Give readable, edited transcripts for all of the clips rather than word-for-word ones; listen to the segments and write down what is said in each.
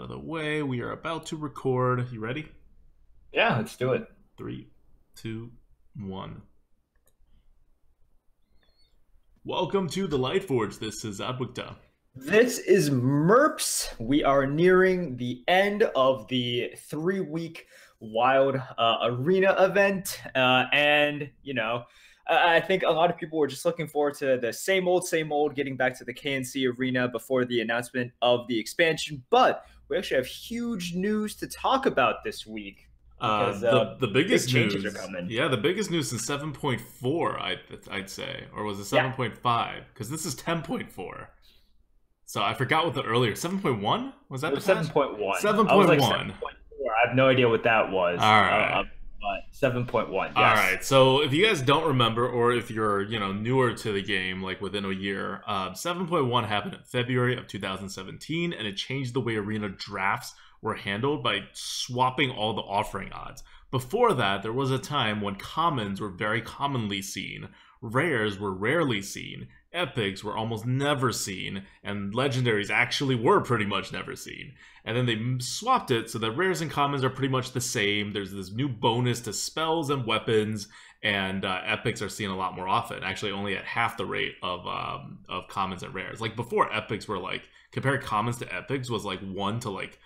of the way. We are about to record. You ready? Yeah, let's do it. 3, 2, 1. Welcome to the Lightforge. This is Adwicta. This is Merps. We are nearing the end of the 3-week wild arena event. I think a lot of people were just looking forward to the same old, getting back to the KNC arena before the announcement of the expansion. But we actually have huge news to talk about this week. Because the biggest big news changes are coming. Yeah, the biggest news is 7.4, I'd say, or was it 7.5? Because this is 10.4. So I forgot what the earlier 7.1 was. That 7.1. 7.1. 7.4. I have no idea what that was. All right. But 7.1. Yes. All right. So if you guys don't remember, or if you're newer to the game, like within a year, 7.1 happened in February of 2017, and it changed the way arena drafts were handled by swapping all the offering odds. Before that, there was a time when commons were very commonly seen, rares were rarely seen, epics were almost never seen, and legendaries actually were pretty much never seen. And then they swapped it so that rares and commons are pretty much the same. There's this new bonus to spells and weapons, and epics are seen a lot more often, actually only at half the rate of commons and rares. Like before, epics were like, compared commons to epics was like 1 to like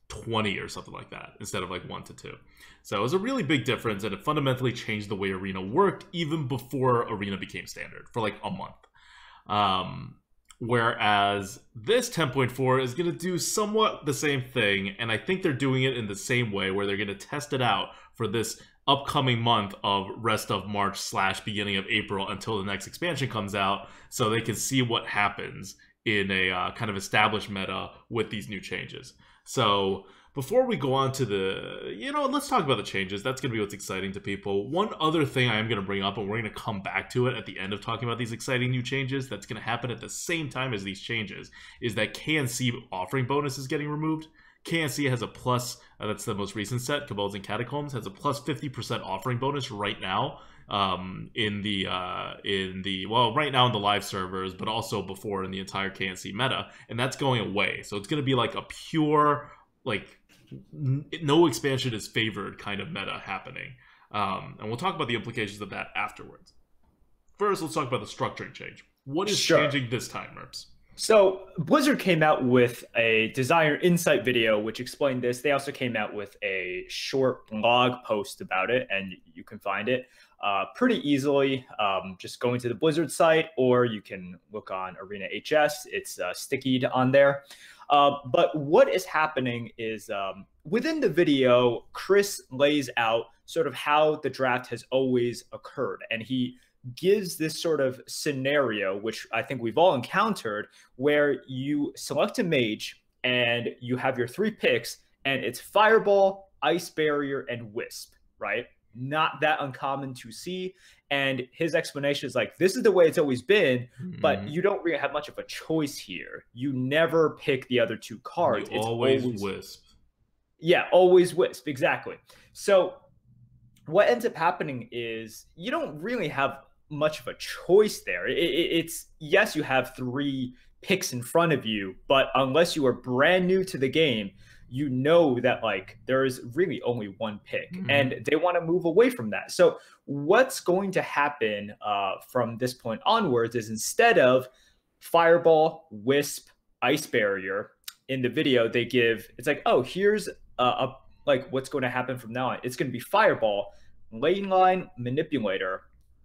20 or something like that, instead of like 1 to 2. So it was a really big difference, and it fundamentally changed the way arena worked even before arena became standard for like a month. Whereas this 10.4 is going to do somewhat the same thing, and I think they're doing it in the same way, where they're going to test it out for this upcoming month of rest of March / beginning of April until the next expansion comes out, so they can see what happens in a kind of established meta with these new changes. So before we go on to let's talk about the changes. That's going to be what's exciting to people. One other thing I am going to bring up, and we're going to come back to it at the end of talking about these exciting new changes that's going to happen at the same time as these changes, is that KNC offering bonus is getting removed. KNC has a plus, that's the most recent set, Cabals and Catacombs, has a plus 50% offering bonus right now. Right now in the live servers, but also before in the entire KNC meta, and that's going away. So it's going to be like a pure, like, no expansion is favored kind of meta happening. And we'll talk about the implications of that afterwards. First, let's talk about the structuring change. What is changing this time, Merps? So Blizzard came out with a designer insight video which explained this. They also came out with a short blog post about it, and you can find it pretty easily. Just going to the Blizzard site, or you can look on Arena HS. It's stickied on there. But what is happening is within the video, Chris lays out sort of how the draft has always occurred, and he gives this sort of scenario, which I think we've all encountered, where you select a mage and you have your 3 picks, and it's Fireball, Ice Barrier, and Wisp, right? Not that uncommon to see. And his explanation is like, this is the way it's always been, but you don't really have much of a choice here. You never pick the other 2 cards. It's always Wisp. Yeah, always Wisp, exactly. So what ends up happening is you don't really have much of a choice there. It's yes, you have 3 picks in front of you, but unless you are brand new to the game, you know that like there is really only 1 pick, and they want to move away from that. So what's going to happen from this point onwards is, instead of Fireball, Wisp, Ice Barrier in the video, they give, it's like, oh, here's like what's going to happen from now on. It's going to be Fireball, Lane Line, Manipulator,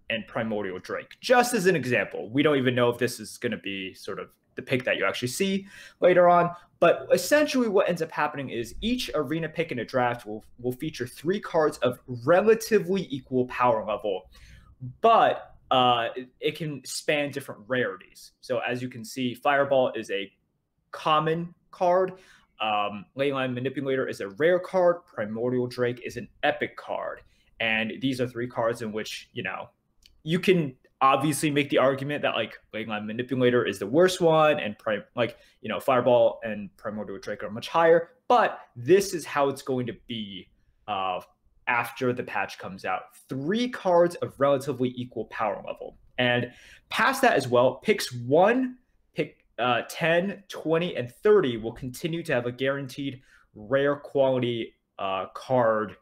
and Primordial Drake, just as an example. We don't even know if this is going to be sort of the pick that you actually see later on. But essentially what ends up happening is each arena pick in a draft will feature 3 cards of relatively equal power level, but it can span different rarities. So as you can see, Fireball is a common card. Leyline Manipulator is a rare card. Primordial Drake is an epic card. And these are 3 cards in which, you can obviously make the argument that like Leyline Manipulator is the worst one, and Fireball and Primordial Drake are much higher. But this is how it's going to be after the patch comes out. 3 cards of relatively equal power level, and past that as well, picks 1, 10, 20, and 30 will continue to have a guaranteed rare quality card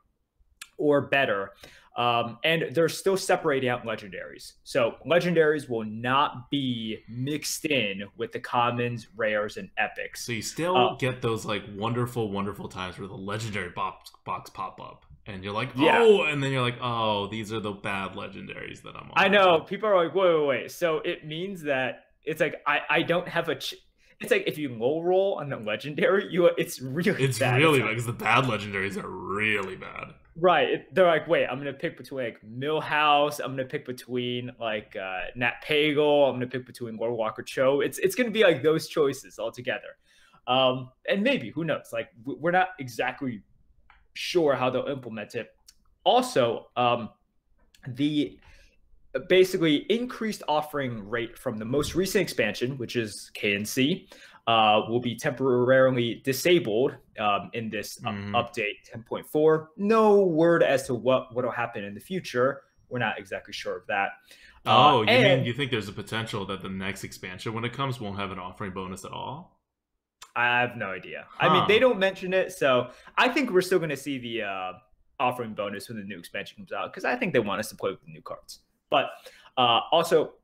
or better. And they're still separating out legendaries. So legendaries will not be mixed in with the commons, rares, and epics. So you still get those like wonderful, wonderful times where the legendary box pop up. And you're like, oh, and then you're like, oh, these are the bad legendaries that I'm on. I know. People are like, wait. So it means that it's like I don't have a. It's like if you low roll on the legendary, it's really bad. Really bad because the bad legendaries are really bad. Right. They're like, wait, I'm gonna pick between like Millhouse. I'm gonna pick between like Nat Pagal. I'm gonna pick between Lord Walker Cho. It's gonna be like those choices altogether. And maybe who knows? Like we're not exactly sure how they'll implement it. Also, the basically increased offering rate from the most recent expansion, which is KNC, will be temporarily disabled in this update 10.4. No word as to what will happen in the future. We're not exactly sure of that. Oh, you think there's a potential that the next expansion, when it comes, won't have an offering bonus at all? I have no idea. I mean, they don't mention it, so I think we're still going to see the offering bonus when the new expansion comes out, because I think they want us to play with the new cards. But also,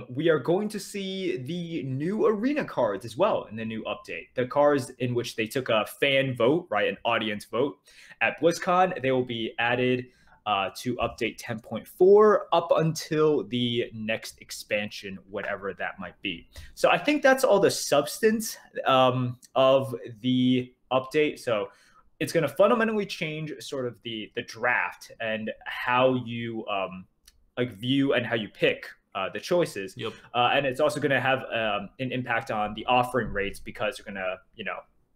we are going to see the new arena cards as well in the new update. The cards in which they took a fan vote, right, an audience vote at BlizzCon, they will be added to update 10.4 up until the next expansion, whatever that might be. So I think that's all the substance of the update. So it's going to fundamentally change sort of the draft and how you like view and how you pick the choices. Yep. And it's also going to have an impact on the offering rates, because you're going to,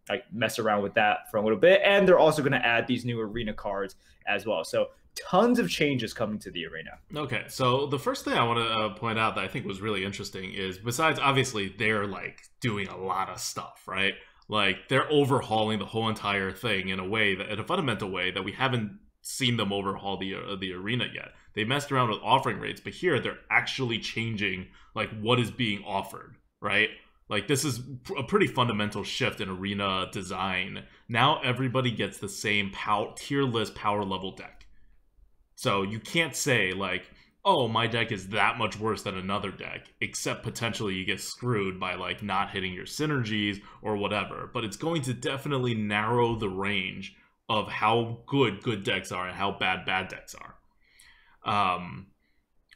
like mess around with that for a little bit. And they're also going to add these new arena cards as well. So tons of changes coming to the arena. Okay, so the first thing I want to point out that I think was really interesting is, besides obviously they're like doing a lot of stuff, right? Like they're overhauling the whole entire thing in a fundamental way that we haven't seen them overhaul the arena yet. They messed around with offering rates, but here they're actually changing like what is being offered, right? Like this is a pretty fundamental shift in arena design. Now everybody gets the same tier list power level deck. So you can't say like, oh, my deck is that much worse than another deck, except potentially you get screwed by like not hitting your synergies or whatever. But it's going to definitely narrow the range of how good decks are and how bad decks are.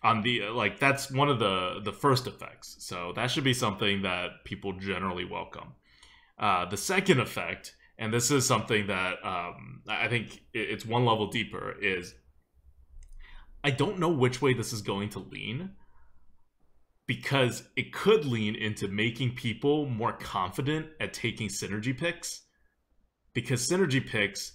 On the that's one of the first effects. So that should be something that people generally welcome. The second effect, and this is something that I think it's one level deeper, is I don't know which way this is going to lean, because it could lean into making people more confident at taking synergy picks, because synergy picks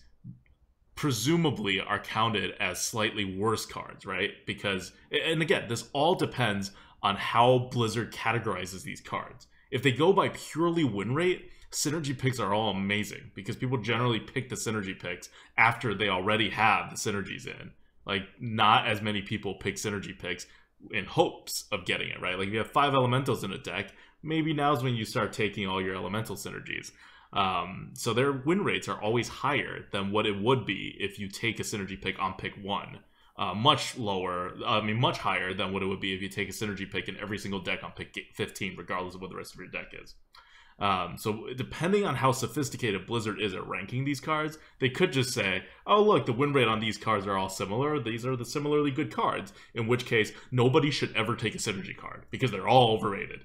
presumably are counted as slightly worse cards, right? Because, and again, this all depends on how Blizzard categorizes these cards. If they go by purely win rate, synergy picks are all amazing, because people generally pick the synergy picks after they already have the synergies in. Like, not as many people pick synergy picks in hopes of getting it, right? Like, if you have 5 elementals in a deck, maybe now's when you start taking all your elemental synergies. So their win rates are always higher than what it would be if you take a synergy pick on pick 1. Much higher than what it would be if you take a synergy pick in every single deck on pick 15, regardless of what the rest of your deck is. So depending on how sophisticated Blizzard is at ranking these cards, they could just say, oh look, the win rate on these cards are all similar, these are the similarly good cards, in which case nobody should ever take a synergy card, because they're all overrated.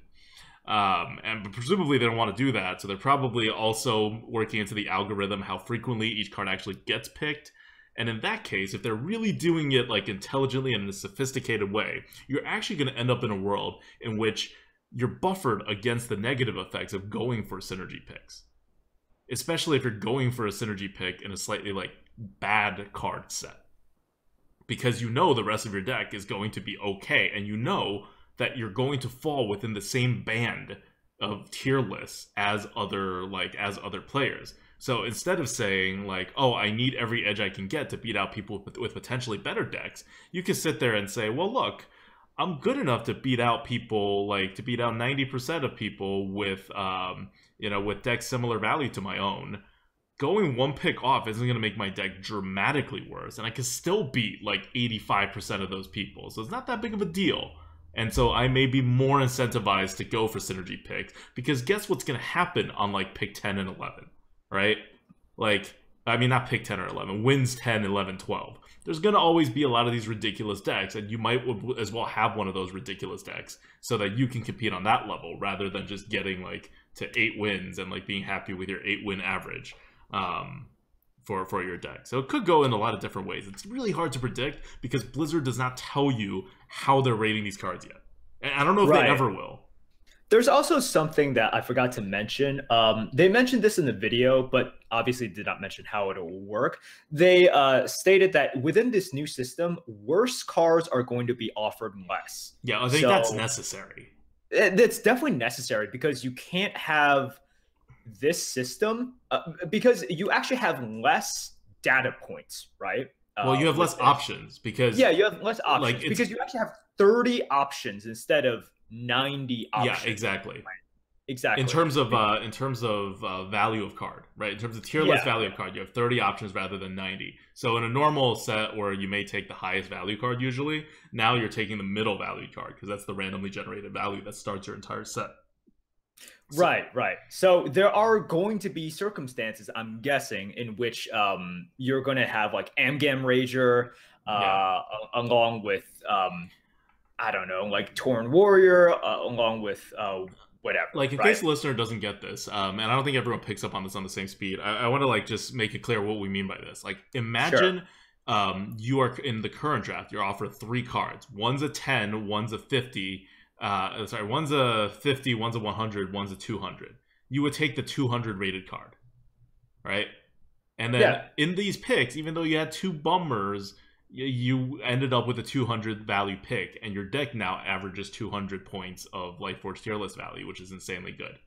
And presumably they don't want to do that, so they're probably also working into the algorithm how frequently each card actually gets picked. And in that case, if they're really doing it like intelligently and in a sophisticated way, you're actually going to end up in a world in which you're buffered against the negative effects of going for synergy picks. Especially if you're going for a synergy pick in a slightly like bad card set. Because you know the rest of your deck is going to be okay, and you know that you're going to fall within the same band of tier lists as other players. So instead of saying like, oh, I need every edge I can get to beat out people with potentially better decks, you can sit there and say, well, look, I'm good enough to beat out people, like to beat out 90% of people with with decks similar value to my own. Going one pick off isn't going to make my deck dramatically worse, and I can still beat like 85% of those people, so it's not that big of a deal. And so I may be more incentivized to go for synergy picks, because guess what's going to happen on like pick 10 and 11, right? Like, I mean, not pick 10 or 11, wins 10, 11, 12. There's going to always be a lot of these ridiculous decks, and you might as well have one of those ridiculous decks so that you can compete on that level rather than just getting like to 8 wins and like being happy with your 8-win average for your deck. So it could go in a lot of different ways. It's really hard to predict because Blizzard does not tell you how they're rating these cards yet. And I don't know if they ever will. There's also something that I forgot to mention. They mentioned this in the video, but obviously did not mention how it will work. They stated that within this new system, worse cards are going to be offered less. Yeah, I think that's necessary. It's definitely necessary because you can't have this system because you actually have less data points, right? Well, you have less options because you have less options because you actually have 30 options instead of 90 options. Yeah, exactly. Exactly. In terms of value of card, right? In terms of tier list value of card, you have 30 options rather than 90. So in a normal set where you may take the highest value card usually, now you're taking the middle value card because that's the randomly generated value that starts your entire set. Right. So there are going to be circumstances, I'm guessing, in which you're going to have like Amgam Rager along with, I don't know, like Torn Warrior, along with whatever. Like, in case the listener doesn't get this, and I don't think everyone picks up on this on the same speed, I want to like just make it clear what we mean by this. Like, imagine you are in the current draft, you're offered 3 cards. One's a 10, one's a 50. One's a 50, one's a 100, one's a 200. You would take the 200 rated card, right? And then in these picks, even though you had 2 bummers, you ended up with a 200 value pick, and your deck now averages 200 points of Lightforge tier list value, which is insanely good.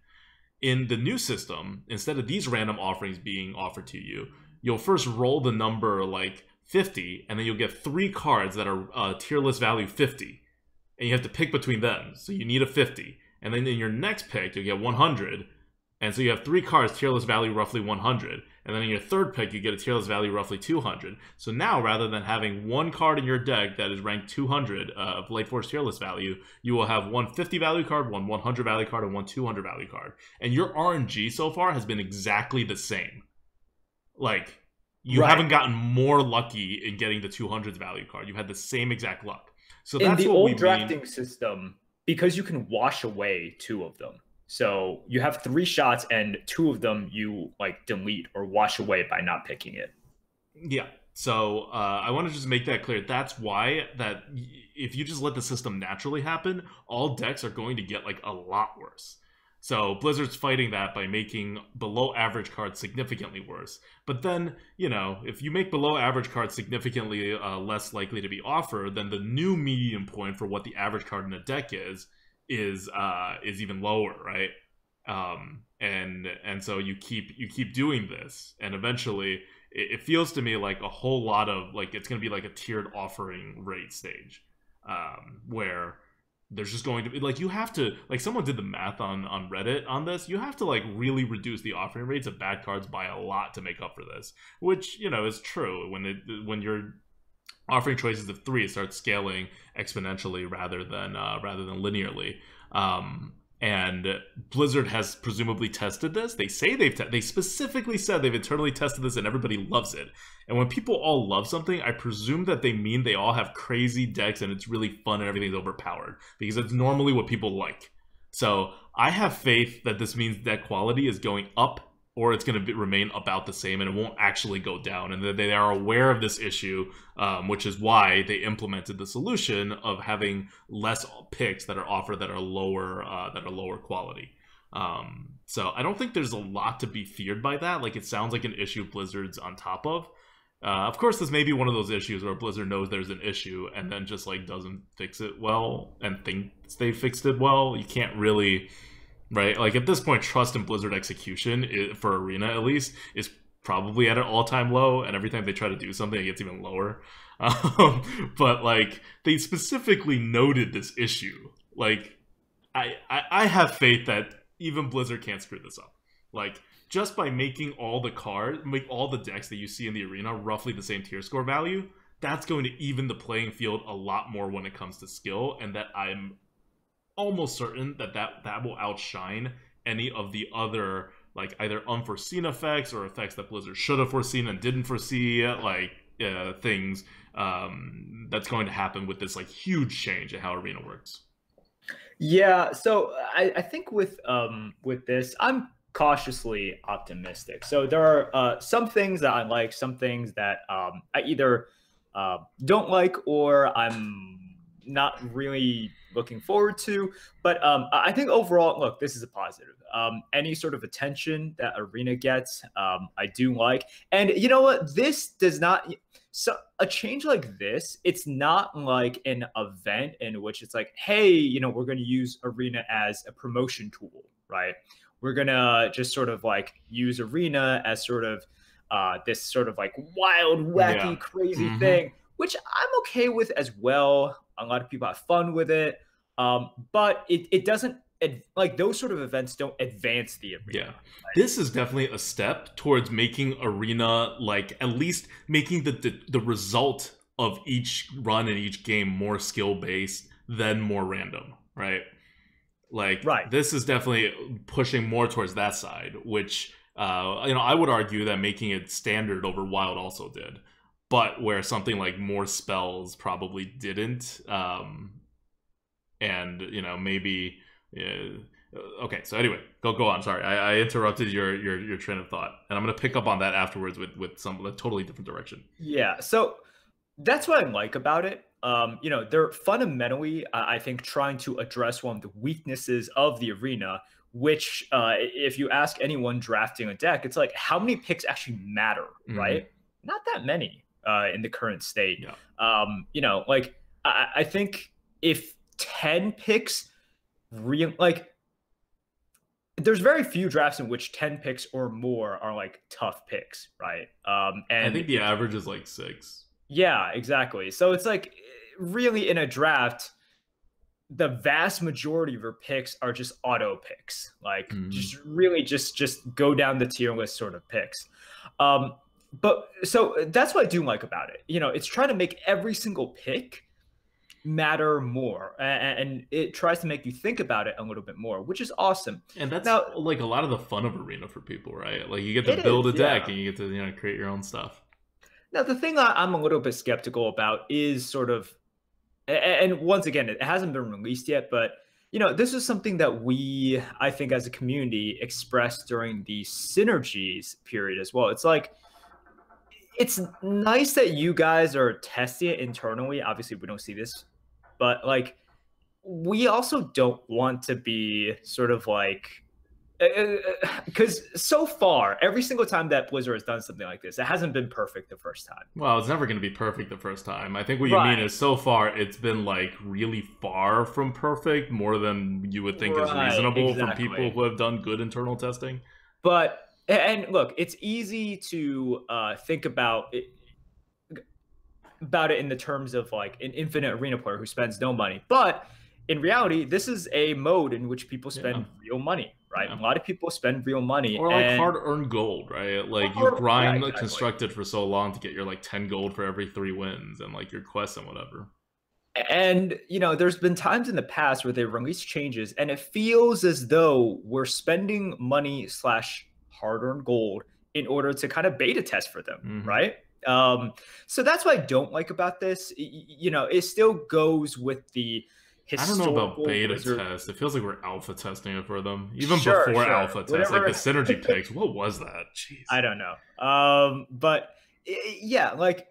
In the new system, instead of these random offerings being offered to you, you'll first roll the number like 50, and then you'll get 3 cards that are tier list value 50. And you have to pick between them. So you need a 50. And then in your next pick, you'll get 100. And so you have 3 cards, tier list value roughly 100. And then in your third pick, you get a tier list value roughly 200. So now, rather than having 1 card in your deck that is ranked 200 of Lightforge tier list value, you will have 1 50 value card, 1 100 value card, and 1 200 value card. And your RNG so far has been exactly the same. Like, you haven't gotten more lucky in getting the 200s value card. You've had the same exact luck. So in the old drafting system, because you can wash away 2 of them. So you have 3 shots and 2 of them you like delete or wash away by not picking it. Yeah. So I want to just make that clear. That's why that if you just let the system naturally happen, all decks are going to get like a lot worse. So Blizzard's fighting that by making below average cards significantly worse. But then, you know, if you make below average cards significantly less likely to be offered, then the new median point for what the average card in a deck is even lower, right? And so you keep doing this, and eventually it feels to me like a whole lot of like it's going to be like a tiered offering rate stage, where there's just going to be like you have to like someone did the math on Reddit on this. You have to like really reduce the offering rates of bad cards by a lot to make up for this, which you know is true. When you're offering choices of 3, it starts scaling exponentially rather than linearly. And Blizzard has presumably tested this. They say they specifically said they've internally tested this and everybody loves it. And when people all love something, I presume that they mean they all have crazy decks and it's really fun and everything's overpowered, because it's normally what people like. So I have faith that this means that quality is going up, or it's going to remain about the same and it won't actually go down, and that they are aware of this issue, which is why they implemented the solution of having less picks that are offered that are lower quality. So I don't think there's a lot to be feared by that. Like, it sounds like an issue Blizzard's on top of. Of course, this may be one of those issues where Blizzard knows there's an issue and then just like doesn't fix it well and thinks they fixed it well. You can't really... Right, like at this point, trust in Blizzard execution for Arena at least is probably at an all-time low, and every time they try to do something, it gets even lower. But like they specifically noted this issue. Like I have faith that even Blizzard can't screw this up. Like just by making all the cards, make all the decks that you see in the arena roughly the same tier score value, that's going to even the playing field a lot more when it comes to skill, and that I'm almost certain that that will outshine any of the other like either unforeseen effects or effects that Blizzard should have foreseen and didn't foresee, like things that's going to happen with this like huge change in how Arena works. Yeah, so I think with this, I'm cautiously optimistic. So there are some things that I like, some things that I either don't like or I'm not really looking forward to. But I think overall, look, this is a positive. Any sort of attention that Arena gets, I do like. And you know what? This does not. So a change like this, it's not like an event in which it's like, hey, you know, we're going to use Arena as a promotion tool, right? We're going to just sort of like use Arena as sort of this sort of like wild, wacky, crazy thing, which I'm okay with as well. A lot of people have fun with it. But it doesn't, like those sort of events don't advance the Arena. Yeah. This is definitely a step towards making Arena, like at least making the result of each run and each game more skill based than more random, right? Like this is definitely pushing more towards that side, which you know, I would argue that making it standard over Wild also did, but where something like more spells probably didn't, and you know maybe. Okay, so anyway, go on. Sorry, I interrupted your train of thought, and I'm gonna pick up on that afterwards with some a totally different direction. Yeah, so that's what I like about it. You know, they're fundamentally, I think, trying to address one of the weaknesses of the Arena, which, if you ask anyone drafting a deck, it's like how many picks actually matter, right? Not that many in the current state. Yeah. You know, like I think if 10 picks, like there's very few drafts in which 10 picks or more are like tough picks, right? And I think the average is like 6. Yeah, exactly. So it's like really in a draft, the vast majority of your picks are just auto picks, like just really just go down the tier list sort of picks. But so that's what I do like about it. You know, it's trying to make every single pick matter more, and it tries to make you think about it a little bit more, which is awesome. And that's now, like a lot of the fun of Arena for people, right? Like you get to build a deck and you get to, you know, create your own stuff. Now the thing I'm a little bit skeptical about is sort of, and once again, it hasn't been released yet, but you know, this is something that we, I think as a community, expressed during the synergies period as well. It's like, it's nice that you guys are testing it internally. Obviously, we don't see this, but like, we also don't want to be sort of like, because so far, every single time that Blizzard has done something like this, it hasn't been perfect the first time. Well, it's never going to be perfect the first time. I think what you mean is so far, it's been like really far from perfect, more than you would think is reasonable from people who have done good internal testing. But, and look, it's easy to think about it in the terms of like an infinite Arena player who spends no money. But in reality, this is a mode in which people spend real money, right? A lot of people spend real money. Or like hard-earned gold, right? Like you grind constructed for so long to get your like 10 gold for every 3 wins and like your quests and whatever. And, you know, there's been times in the past where they release changes and it feels as though we're spending money / hard-earned gold in order to kind of beta test for them, right? So that's what I don't like about this. You know, it still goes with the I don't know about beta test. It feels like we're alpha testing it for them. Even before alpha test, like the synergy picks. What was that? Jeez. I don't know. But yeah, like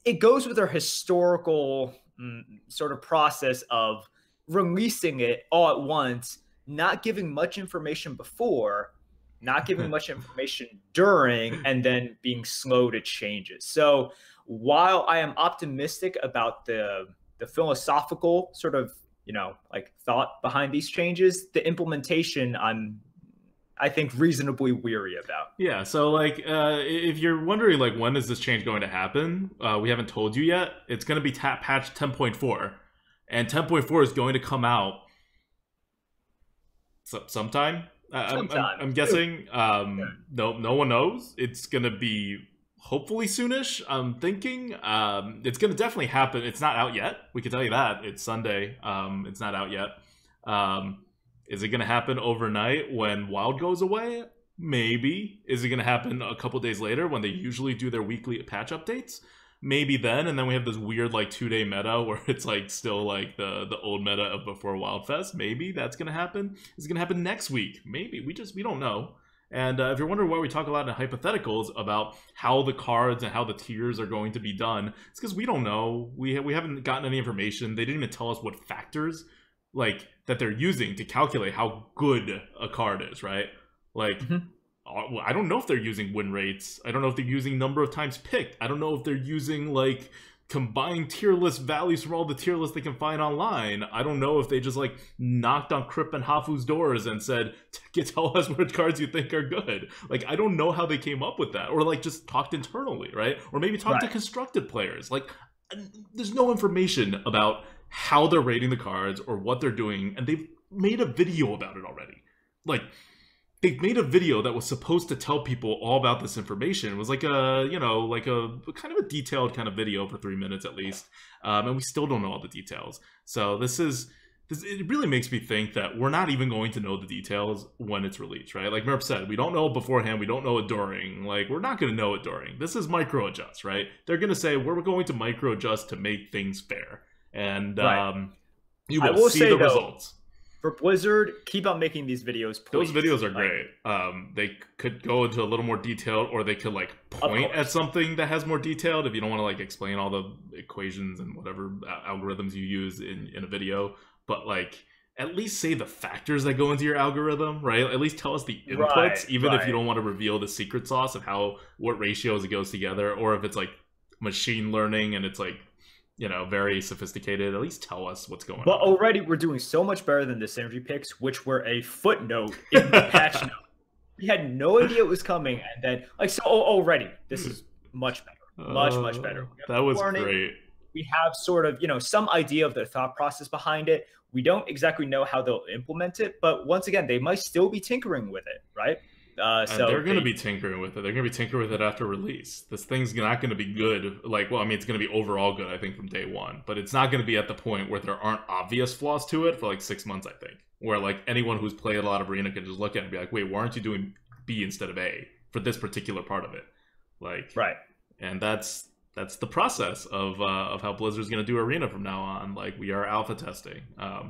it goes with our historical sort of process of releasing it all at once, not giving much information before, not giving much information during, and then being slow to changes. So while I am optimistic about the philosophical sort of, you know, like thought behind these changes, the implementation, I'm I think, reasonably weary about. Yeah, so like if you're wondering like when is this change going to happen, we haven't told you yet. It's going to be patch 10.4, and 10.4 is going to come out sometime. I'm Sometime. guessing. No one knows. It's going to be hopefully soonish. I'm thinking it's going to definitely happen. It's not out yet. We can tell you that it's Sunday. It's not out yet. Is it going to happen overnight when Wild goes away? Maybe. Is it going to happen a couple days later when they usually do their weekly patch updates? Maybe then, and then we have this weird like 2-day meta where it's like still like the old meta of before Wildfest. Maybe that's going to happen. Is it going to happen next week? Maybe. We don't know. And if you're wondering why we talk a lot in hypotheticals about how the cards and how the tiers are going to be done, it's because we don't know. We haven't gotten any information. They didn't even tell us what factors like that they're using to calculate how good a card is, right? Like, I don't know if they're using win rates. I don't know if they're using number of times picked. I don't know if they're using like combined tier list values from all the tier lists they can find online. I don't know if they just like knocked on Kripp and Hafu's doors and said, tell us which cards you think are good. Like, I don't know how they came up with that, or like just talked internally, right? Or maybe talked to constructed players. Like, there's no information about how they're rating the cards or what they're doing, and they've made a video about it already. Like, they've made a video that was supposed to tell people all about this information. It was like a, you know, like a kind of a detailed kind of video for 3 minutes at least, and we still don't know all the details. So it really makes me think that we're not even going to know the details when it's released, right? Like Merp said, we don't know it beforehand, we don't know it during. Like, we're not going to know it during. This is micro adjust, right? They're going to say, we're going to micro adjust to make things fair. And you will see the results. For Blizzard, keep on making these videos, please. Those videos are great. They could go into a little more detail, or they could like point at something that has more detailed if you don't want to like explain all the equations and whatever algorithms you use in a video. But like, at least say the factors that go into your algorithm, right? At least tell us the inputs, even if you don't want to reveal the secret sauce of what ratios it goes together, or if it's like machine learning and it's like, you know, very sophisticated. At least tell us what's going on. But already we're doing so much better than the synergy picks, which were a footnote in the patch note. We had no idea it was coming, and then like, so already this is much better, much better. That was great. We have sort of, you know, some idea of the thought process behind it. We don't exactly know how they'll implement it, but once again, they might still be tinkering with it, right? So they're going to be tinkering with it. They're going to be tinkering with it after release. This thing's not going to be good. Like, well, I mean, it's going to be overall good, I think, from day one. But it's not going to be at the point where there aren't obvious flaws to it for like 6 months, I think. Where like anyone who's played a lot of Arena can just look at it and be like, wait, why aren't you doing B instead of A for this particular part of it? Like, right. And that's the process of how Blizzard's going to do Arena from now on. Like, we are alpha testing.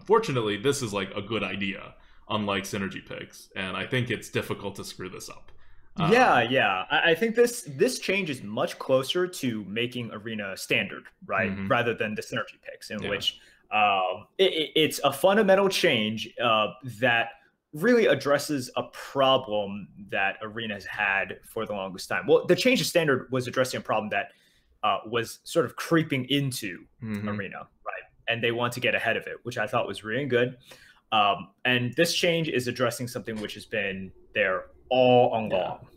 Fortunately, this is like a good idea, unlike synergy picks, and I think it's difficult to screw this up. Yeah. I think this change is much closer to making Arena standard, right? Rather than the synergy picks, in which it's a fundamental change that really addresses a problem that Arena has had for the longest time. Well, the change to standard was addressing a problem that was sort of creeping into Arena, right? And they want to get ahead of it, which I thought was really good. And this change is addressing something which has been there all along.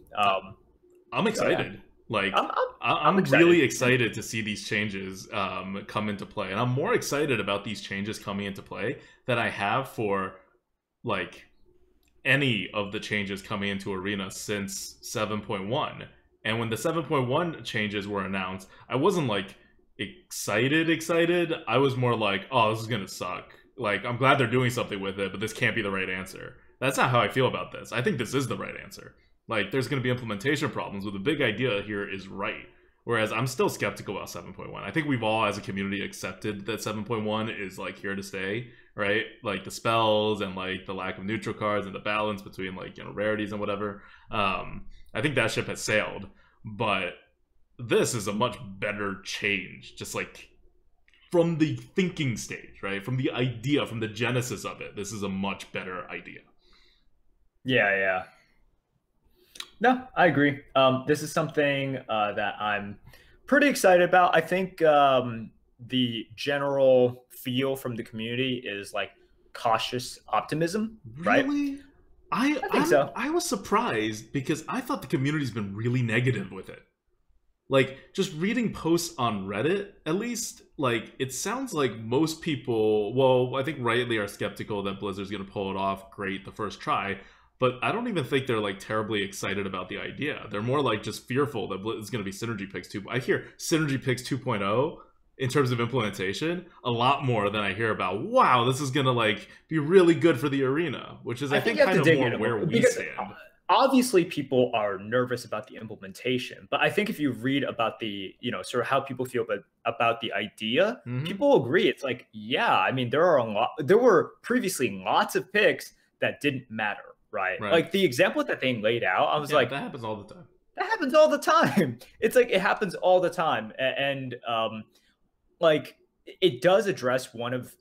I'm excited. Yeah. Like, I'm excited. Really excited to see these changes come into play. And I'm more excited about these changes coming into play than I have for, like, any of the changes coming into Arena since 7.1. And when the 7.1 changes were announced, I wasn't, like, excited. I was more like, oh, this is going to suck. Like, I'm glad they're doing something with it, but this can't be the right answer. That's not how I feel about this. I think this is the right answer. Like, there's going to be implementation problems, but the big idea here is right. Whereas I'm still skeptical about 7.1. I think we've all, as a community, accepted that 7.1 is, like, here to stay, right? Like, the spells and, like, the lack of neutral cards and the balance between, like, you know, rarities and whatever. I think that ship has sailed. But this is a much better change. Just, like, from the thinking stage, right? From the idea, from the genesis of it, this is a much better idea. Yeah. No, I agree. This is something that I'm pretty excited about. I think the general feel from the community is like cautious optimism, right? Really? I I think so. I was surprised because I thought the community's been really negative with it. Like, just reading posts on Reddit, at least, like, it sounds like most people, well, I think rightly are skeptical that Blizzard's gonna pull it off great the first try, but I don't even think they're, like, terribly excited about the idea. They're more, like, just fearful that it's gonna be Synergy Picks 2. I hear Synergy Picks 2.0 in terms of implementation a lot more than I hear about, wow, this is gonna, like, be really good for the arena, which is, I think, you have kind to of dig more in where we because stand. obviously people are nervous about the implementation, but I think if you read about the, sort of how people feel about the idea, Mm-hmm. people agree. It's like, yeah, I mean, there were previously lots of picks that didn't matter, right? Right. Like the example that they laid out, I was Yeah, like, that happens all the time. that happens all the time. It's like it happens all the time. And like it does address one of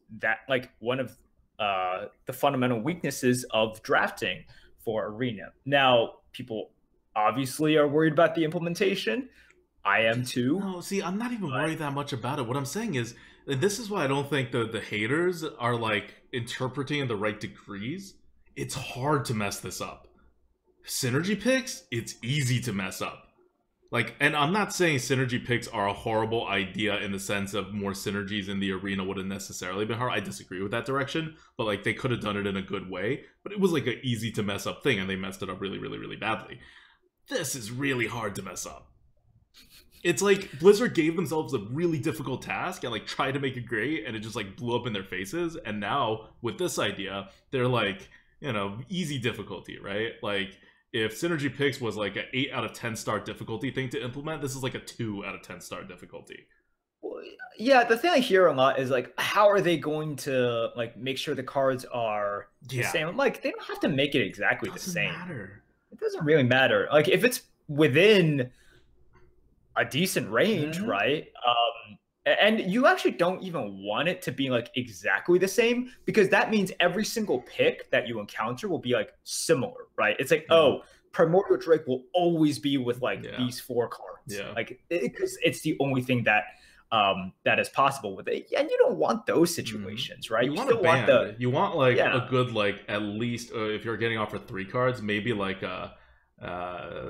the fundamental weaknesses of drafting for Arena. Now, people obviously are worried about the implementation. I am too. No, see, I'm not even But worried that much about it. What I'm saying is, and this is why I don't think the haters are like interpreting in the right degrees. It's hard to mess this up. Synergy picks, it's easy to mess up. Like, and I'm not saying synergy picks are a horrible idea in the sense of more synergies in the arena wouldn't necessarily been hard. I disagree with that direction, but like they could have done it in a good way. But it was like an easy to mess up thing, and they messed it up really, really, really badly. This is really hard to mess up. It's like Blizzard gave themselves a really difficult task and like tried to make it great, and it just like blew up in their faces. And now with this idea, they're like, easy difficulty, right? Like if Synergy Picks was like an 8 out of 10 star difficulty thing to implement, this is like a 2 out of 10 star difficulty. yeah, the thing I hear a lot is like, how are they going to like make sure the cards are the Yeah, same? Like, they don't have to make it exactly the doesn't same. matter. It doesn't really matter. Like, if it's within a decent range, Mm-hmm. right? And you actually don't even want it to be like exactly the same because that means every single pick that you encounter will be like similar, right? It's like, Yeah. oh, Primordial Drake will always be with like Yeah. these 4 cards, Yeah. like because it's the only thing that that is possible with it, and you don't want those situations, right? You want still a band. want You want like yeah, a good like at least if you're getting off for 3 cards, maybe like a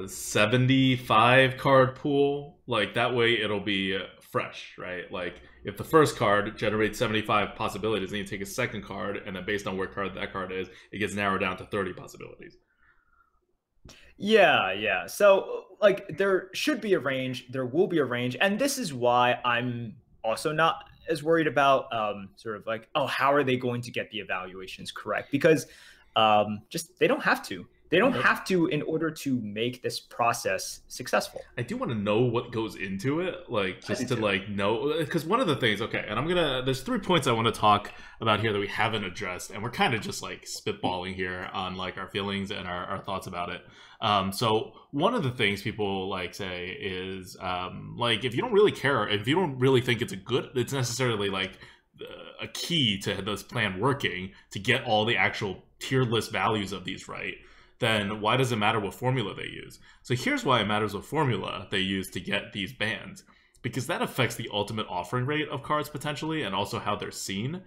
75 card pool. Like that way it'll be fresh, right? Like if the first card generates 75 possibilities, then you take a second card, and then based on where card that card is, it gets narrowed down to 30 possibilities. yeah. So like there should be a range, there will be a range, and this is why I'm also not as worried about sort of like, oh, how are they going to get the evaluations correct? Because just they don't have to. They don't Nope. have to in order to make this process successful. I do want to know what goes into it, like I do just to too. like know, because one of the things, okay, and there's 3 points I want to talk about here that we haven't addressed, and we're kind of just like spitballing here on like our feelings and our thoughts about it. So one of the things people like say is like if you don't really care, if you don't really think it's necessarily like a key to this plan working to get all the actual tier list values of these right, then why does it matter what formula they use? So here's why it matters what formula they use to get these bans. Because that affects the ultimate offering rate of cards potentially, and also how they're seen.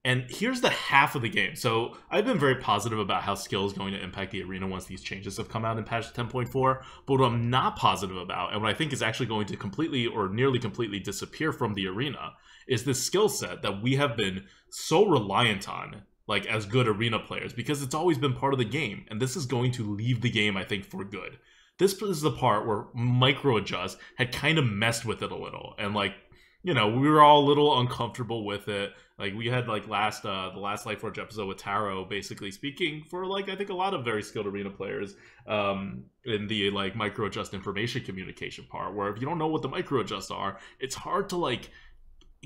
And here's the half of the game. So I've been very positive about how skill is going to impact the arena once these changes have come out in patch 10.4. But what I'm not positive about, and what I think is actually going to completely or nearly completely disappear from the arena, is this skill set that we have been so reliant on, like as good arena players, because it's always been part of the game, and this is going to leave the game, I think, for good. This is the part where micro adjust had kind of messed with it a little, and like, we were all a little uncomfortable with it. Like we had like the last Lightforge episode with Taro basically speaking for like I think a lot of very skilled arena players in the like micro adjust information communication part, where if you don't know what the micro adjusts are, it's hard to like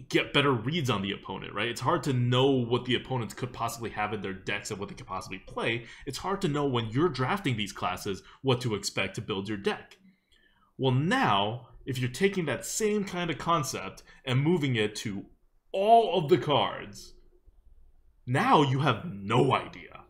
get better reads on the opponent, right? It's hard to know what the opponents could possibly have in their decks and what they could possibly play. It's hard to know when you're drafting these classes what to expect to build your deck. Well, now, if you're taking that same kind of concept and moving it to all of the cards, now you have no idea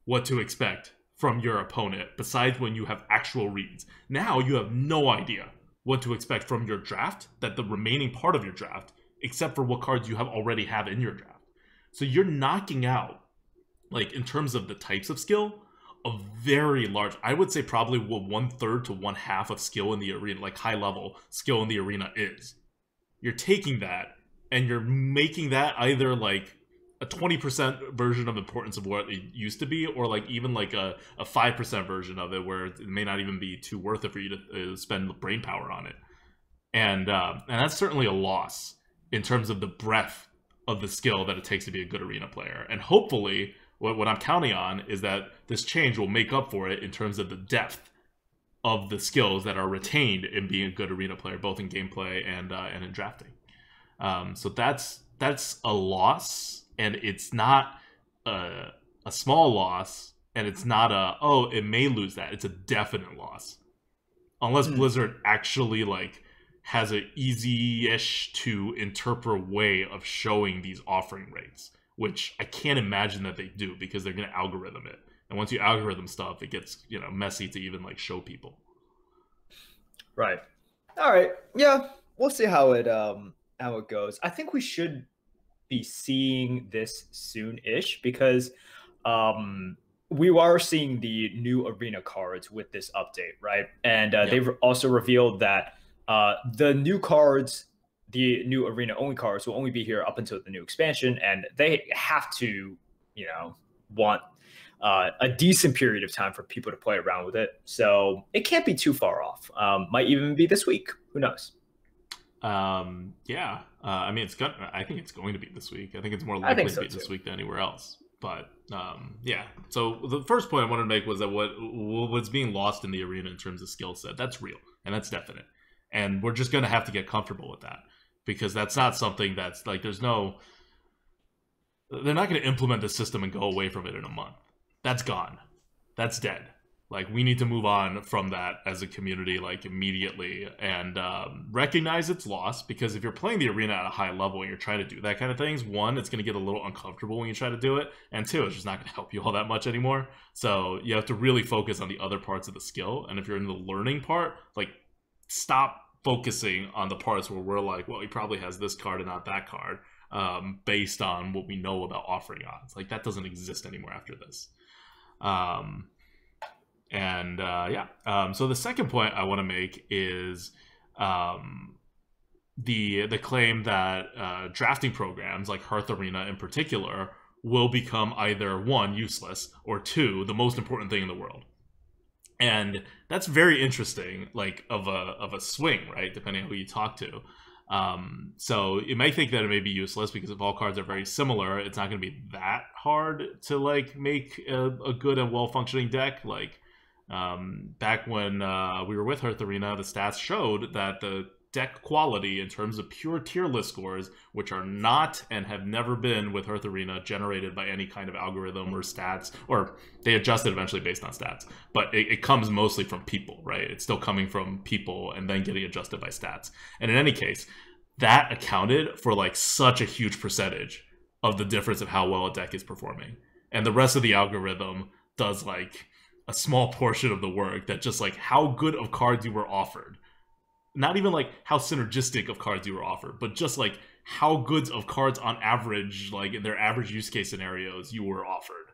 what to expect from your opponent besides when you have actual reads. Now you have no idea what to expect from your draft, that the remaining part of your draft, except for what cards you already have in your draft. So you're knocking out, like in terms of the types of skill, a very large, I would say probably what 1/3 to 1/2 of skill in the arena, like high level skill in the arena is. You're taking that and you're making that either like a 20% version of importance of what it used to be, or like even like a 5% version of it where it may not even be too worth it for you to spend brain power on it. And that's certainly a loss in terms of the breadth of the skill that it takes to be a good arena player. And hopefully, what I'm counting on is that this change will make up for it in terms of the depth of the skills that are retained in being a good arena player, both in gameplay and in drafting. So that's a loss, and it's not a small loss, and it's not it may lose that. It's a definite loss, unless Blizzard actually like has an easy-ish to interpret way of showing these offering rates, which I can't imagine that they do, because they're going to algorithm it. And once you algorithm stuff, it gets, messy to even like show people. Right. All right. Yeah, we'll see how it goes. I think we should be seeing this soon-ish, because we are seeing the new arena cards with this update, right? And they've also revealed that the new cards, the new arena only cards, will only be here up until the new expansion, and they have to, want a decent period of time for people to play around with it. So it can't be too far off. Might even be this week. Who knows? I mean, I think it's going to be this week. I think it's more likely to be this week than anywhere else. But yeah. So the first point I wanted to make was that what's being lost in the arena in terms of skill set, that's real and that's definite. And we're just going to have to get comfortable with that, because that's not something that's like, they're not going to implement the system and go away from it in a month. That's gone. That's dead. Like, we need to move on from that as a community, like, immediately, and recognize its loss, because if you're playing the arena at a high level and you're trying to do that kind of things, one, it's going to get a little uncomfortable when you try to do it, and two, it's just not going to help you all that much anymore. So you have to really focus on the other parts of the skill, and if you're in the learning part, like, stop focusing on the parts where we're like, well, he probably has this card and not that card, based on what we know about offering odds. Like, that doesn't exist anymore after this. So the second point I want to make is the claim that drafting programs like Hearth Arena in particular will become either one, useless, or two, the most important thing in the world. And that's very interesting, like of a swing, right? Depending on who you talk to. So you might think that it may be useless because if all cards are very similar, it's not going to be that hard to like make a good and well-functioning deck. Like back when we were with Hearth Arena, the stats showed that the deck quality in terms of pure tier list scores, which are not and have never been with Hearth Arena generated by any kind of algorithm or stats, or they adjusted eventually based on stats, but it comes mostly from people, right? It's still coming from people and then getting adjusted by stats. And in any case, that accounted for like such a huge percentage of the difference of how well a deck is performing. And the rest of the algorithm does like a small portion of the work, that just like how good of cards you were offered. Not even like how synergistic of cards you were offered, but just like how good of cards on average, like in their average use case scenarios, you were offered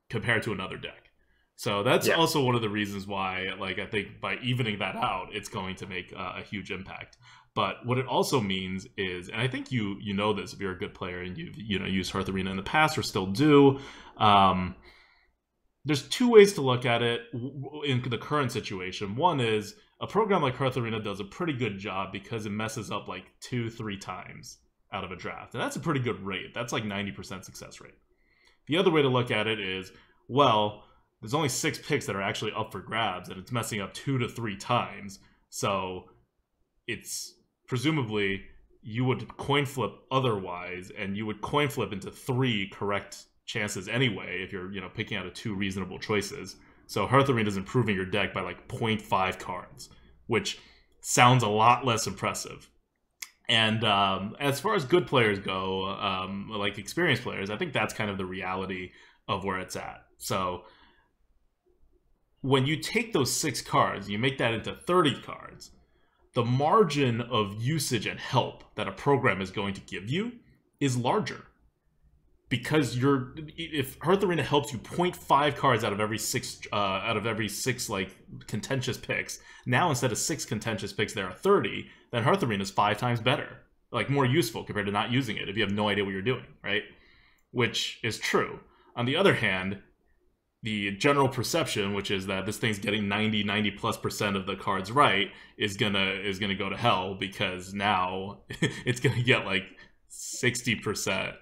compared to another deck. So that's also one of the reasons why, like, I think by evening that out, it's going to make a huge impact. But what it also means is, and I think you know this if you're a good player and you've used Hearth Arena in the past or still do, there's two ways to look at it in the current situation. One is, a program like Hearth Arena does a pretty good job because it messes up like 2-3 times out of a draft. And that's a pretty good rate. That's like 90% success rate. The other way to look at it is, well, there's only 6 picks that are actually up for grabs, and it's messing up 2 to 3 times. So it's presumably you would coin flip otherwise, and you would coin flip into 3 correct chances anyway if you're picking out of 2 reasonable choices. So Hearth Arena is improving your deck by like 0.5 cards, which sounds a lot less impressive. And as far as good players go, like experienced players, I think that's kind of the reality of where it's at. So when you take those 6 cards, you make that into 30 cards, the margin of usage and help that a program is going to give you is larger, because if Hearth Arena helps you 0.5 cards out of every six like contentious picks, now instead of 6 contentious picks there are 30, then Hearth Arena is 5 times better, like more useful compared to not using it if you have no idea what you're doing, right? Which is true. On the other hand, the general perception, which is that this thing's getting 90+ % of the cards right, is gonna go to hell, because now it's gonna get like 60%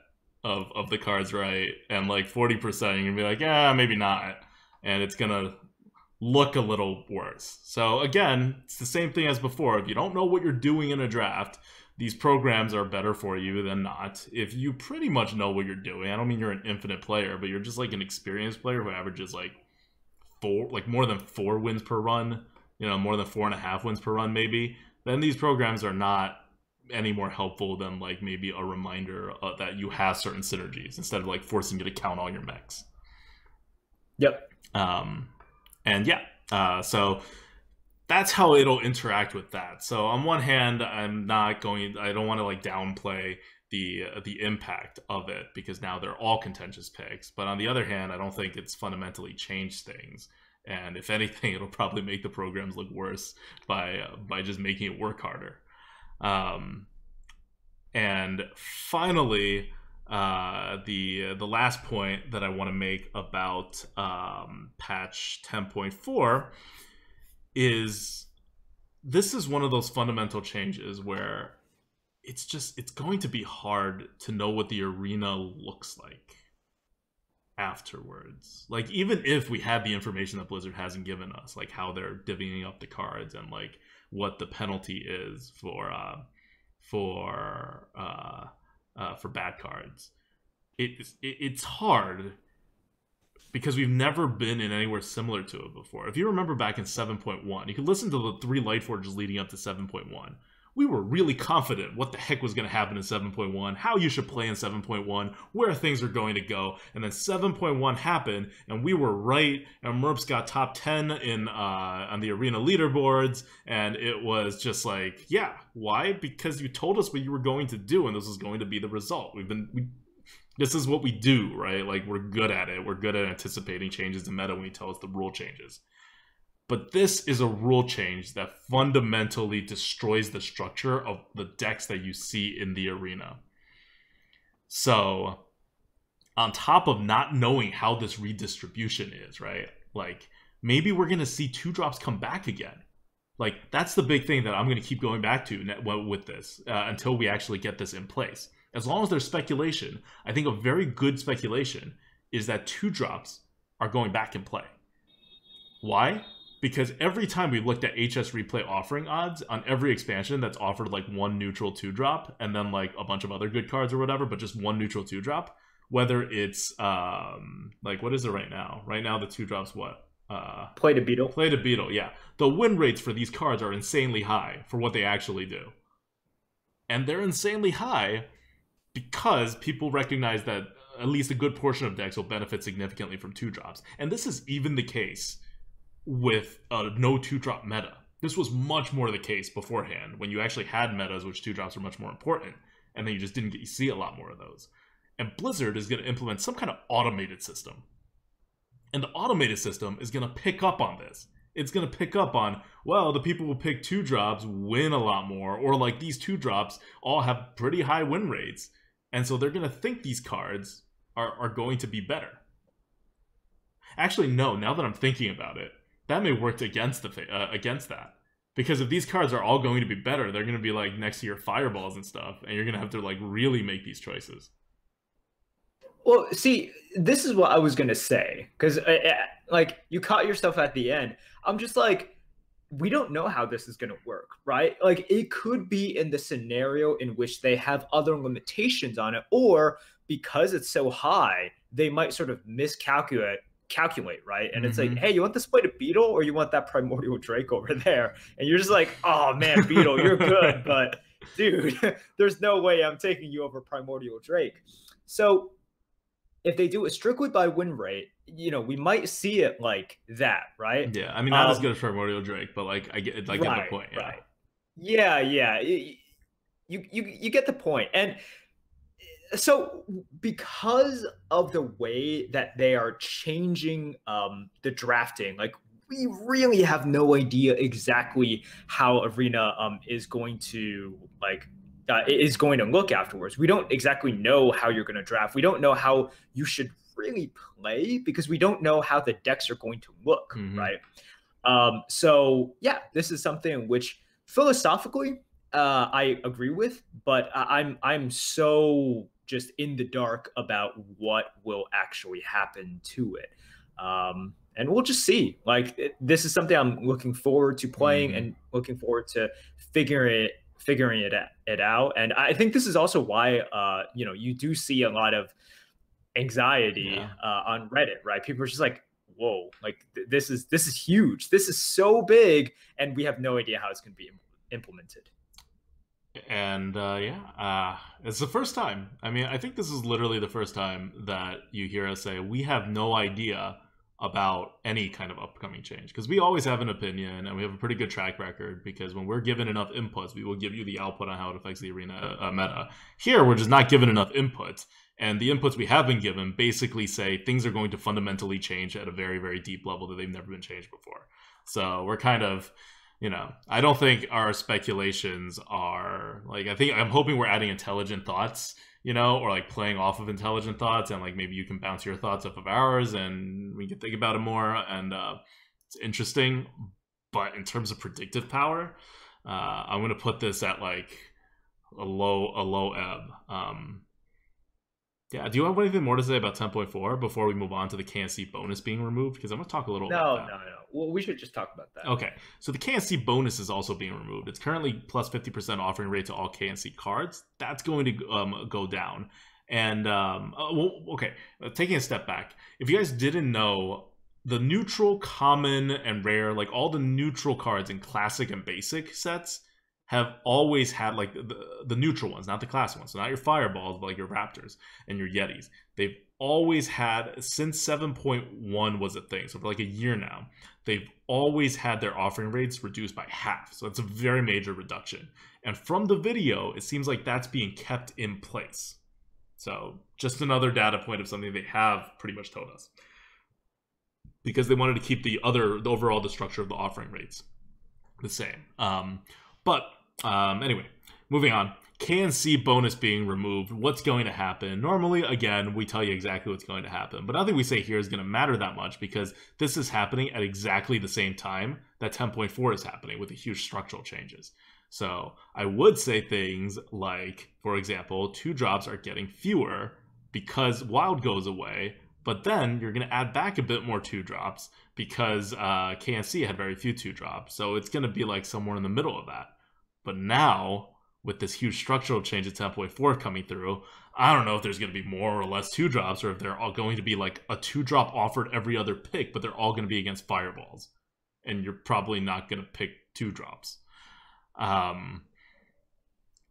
of the cards right, and like 40% you're gonna be like, yeah, maybe not, and it's gonna look a little worse. So again, it's the same thing as before. If you don't know what you're doing in a draft, these programs are better for you than not. If you pretty much know what you're doing, I don't mean you're an infinite player, but you're just like an experienced player who averages like more than 4 wins per run, more than 4.5 wins per run maybe, then these programs are not any more helpful than like maybe a reminder that you have certain synergies instead of like forcing you to count all your mechs. Yep. And yeah, so that's how it'll interact with that. So on one hand, I don't want to like downplay the impact of it, because now they're all contentious picks. But on the other hand, I don't think it's fundamentally changed things. And if anything, it'll probably make the programs look worse by just making it work harder. And finally, the last point that I want to make about patch 10.4 is this is one of those fundamental changes where it's going to be hard to know what the arena looks like afterwards. Like, even if we had the information that Blizzard hasn't given us, like how they're divvying up the cards and like what the penalty is for bad cards, it's hard because we've never been in anywhere similar to it before. If you remember back in 7.1, you can listen to the 3 Lightforges leading up to 7.1. We were really confident what the heck was going to happen in 7.1, how you should play in 7.1, where things are going to go. And then 7.1 happened, and we were right, and Merps got top 10 on the arena leaderboards, and it was just like, yeah, why? Because you told us what you were going to do, and this was going to be the result. This is what we do, right? Like, we're good at it. We're good at anticipating changes in meta when you tell us the rule changes. But this is a rule change that fundamentally destroys the structure of the decks that you see in the arena. So, on top of not knowing how this redistribution is, right? Like, maybe we're going to see 2-drops come back again. Like, that's the big thing that I'm going to keep going back to with this until we actually get this in place. As long as there's speculation, I think a very good speculation is that 2-drops are going back in play. Why? Because every time we looked at HS replay offering odds on every expansion that's offered like 1 neutral 2-drop and then like a bunch of other good cards or whatever, but just 1 neutral 2-drop, whether it's like, what is it right now? Right now the 2-drop's what? Play to Beetle. Play to Beetle, yeah. The win rates for these cards are insanely high for what they actually do. And they're insanely high because people recognize that at least a good portion of decks will benefit significantly from 2-drops. And this is even the case with a no 2-drop meta. This was much more the case beforehand, when you actually had metas which 2-drops were much more important, and then you just didn't get to see a lot more of those. And Blizzard is going to implement some kind of automated system. And the automated system is going to pick up on this. It's going to pick up on, well, the people who pick 2-drops win a lot more, or like these 2-drops all have pretty high win rates. And so they're going to think these cards are going to be better. Actually, no, now that I'm thinking about it, that may work against that. Because if these cards are all going to be better, they're going to be like next to your fireballs and stuff, and you're going to have to like really make these choices. Well, see, this is what I was going to say, because like you caught yourself at the end. I'm just like, we don't know how this is going to work, right? Like, it could be in the scenario in which they have other limitations on it, or because it's so high, they might sort of miscalculate, right? And it's like, hey, you want this play to Beetle, or you want that Primordial Drake over there? And you're just like, oh man, Beetle, you're good, but dude, there's no way I'm taking you over Primordial Drake. So if they do it strictly by win rate, we might see it like that, right? Yeah, I mean, not as good as Primordial Drake, but like I get the point. Yeah. Right. Yeah. You get the point. And So because of the way that they are changing the drafting, like we really have no idea exactly how Arena is going to is going to look afterwards. We don't exactly know how you're going to draft. We don't know how you should really play because we don't know how the decks are going to look, right? So yeah, this is something which philosophically I agree with, but I'm so just in the dark about what will actually happen to it. And we'll just see. This is something I'm looking forward to playing and looking forward to figuring it out. And I think this is also why you do see a lot of anxiety on Reddit, right? People are just like, whoa, like this is huge. This is so big, and we have no idea how it's going to be implemented. And it's the first time. I mean, I think this is literally the first time that you hear us say we have no idea about any kind of upcoming change, because we always have an opinion and we have a pretty good track record, because when we're given enough inputs, we will give you the output on how it affects the Arena meta. Here, we're just not given enough input, and the inputs we have been given basically say things are going to fundamentally change at a very, very deep level that they've never been changed before. So we're kind of, I don't think our speculations are I'm hoping we're adding intelligent thoughts, or like playing off of intelligent thoughts, and like maybe you can bounce your thoughts off of ours and we can think about it more, and it's interesting. But in terms of predictive power, I'm going to put this at like a low ebb. Yeah, do you have anything more to say about 10.4 before we move on to the KNC bonus being removed? Because I'm going to talk a little about that. No. Well, we should just talk about that. Okay, so the KNC bonus is also being removed. It's currently plus 50% offering rate to all KNC cards. That's going to go down. And, taking a step back, if you guys didn't know, the neutral, common, and rare, like all the neutral cards in classic and basic sets have always had like the neutral ones, not the classic ones. So not your fireballs, but like your raptors and your yetis. They've always had, since 7.1 was a thing, so for like a year now, they've always had their offering rates reduced by half. So it's a very major reduction. And from the video, it seems like that's being kept in place. So just another data point of something they have pretty much told us, because they wanted to keep the overall structure of the offering rates the same. Anyway, moving on. KNC bonus being removed. What's going to happen? Normally, again, we tell you exactly what's going to happen, but nothing we say here is going to matter that much, because this is happening at exactly the same time that 10.4 is happening with the huge structural changes. So I would say things like, for example, 2-drops are getting fewer because Wild goes away, but then you're going to add back a bit more 2-drops because KNC had very few 2-drops. So it's going to be like somewhere in the middle of that. But now, with this huge structural change at 10.4 coming through, I don't know if there's going to be more or less 2-drops, or if they're all going to be like a 2-drop offered every other pick, but they're all going to be against fireballs. And you're probably not going to pick 2-drops.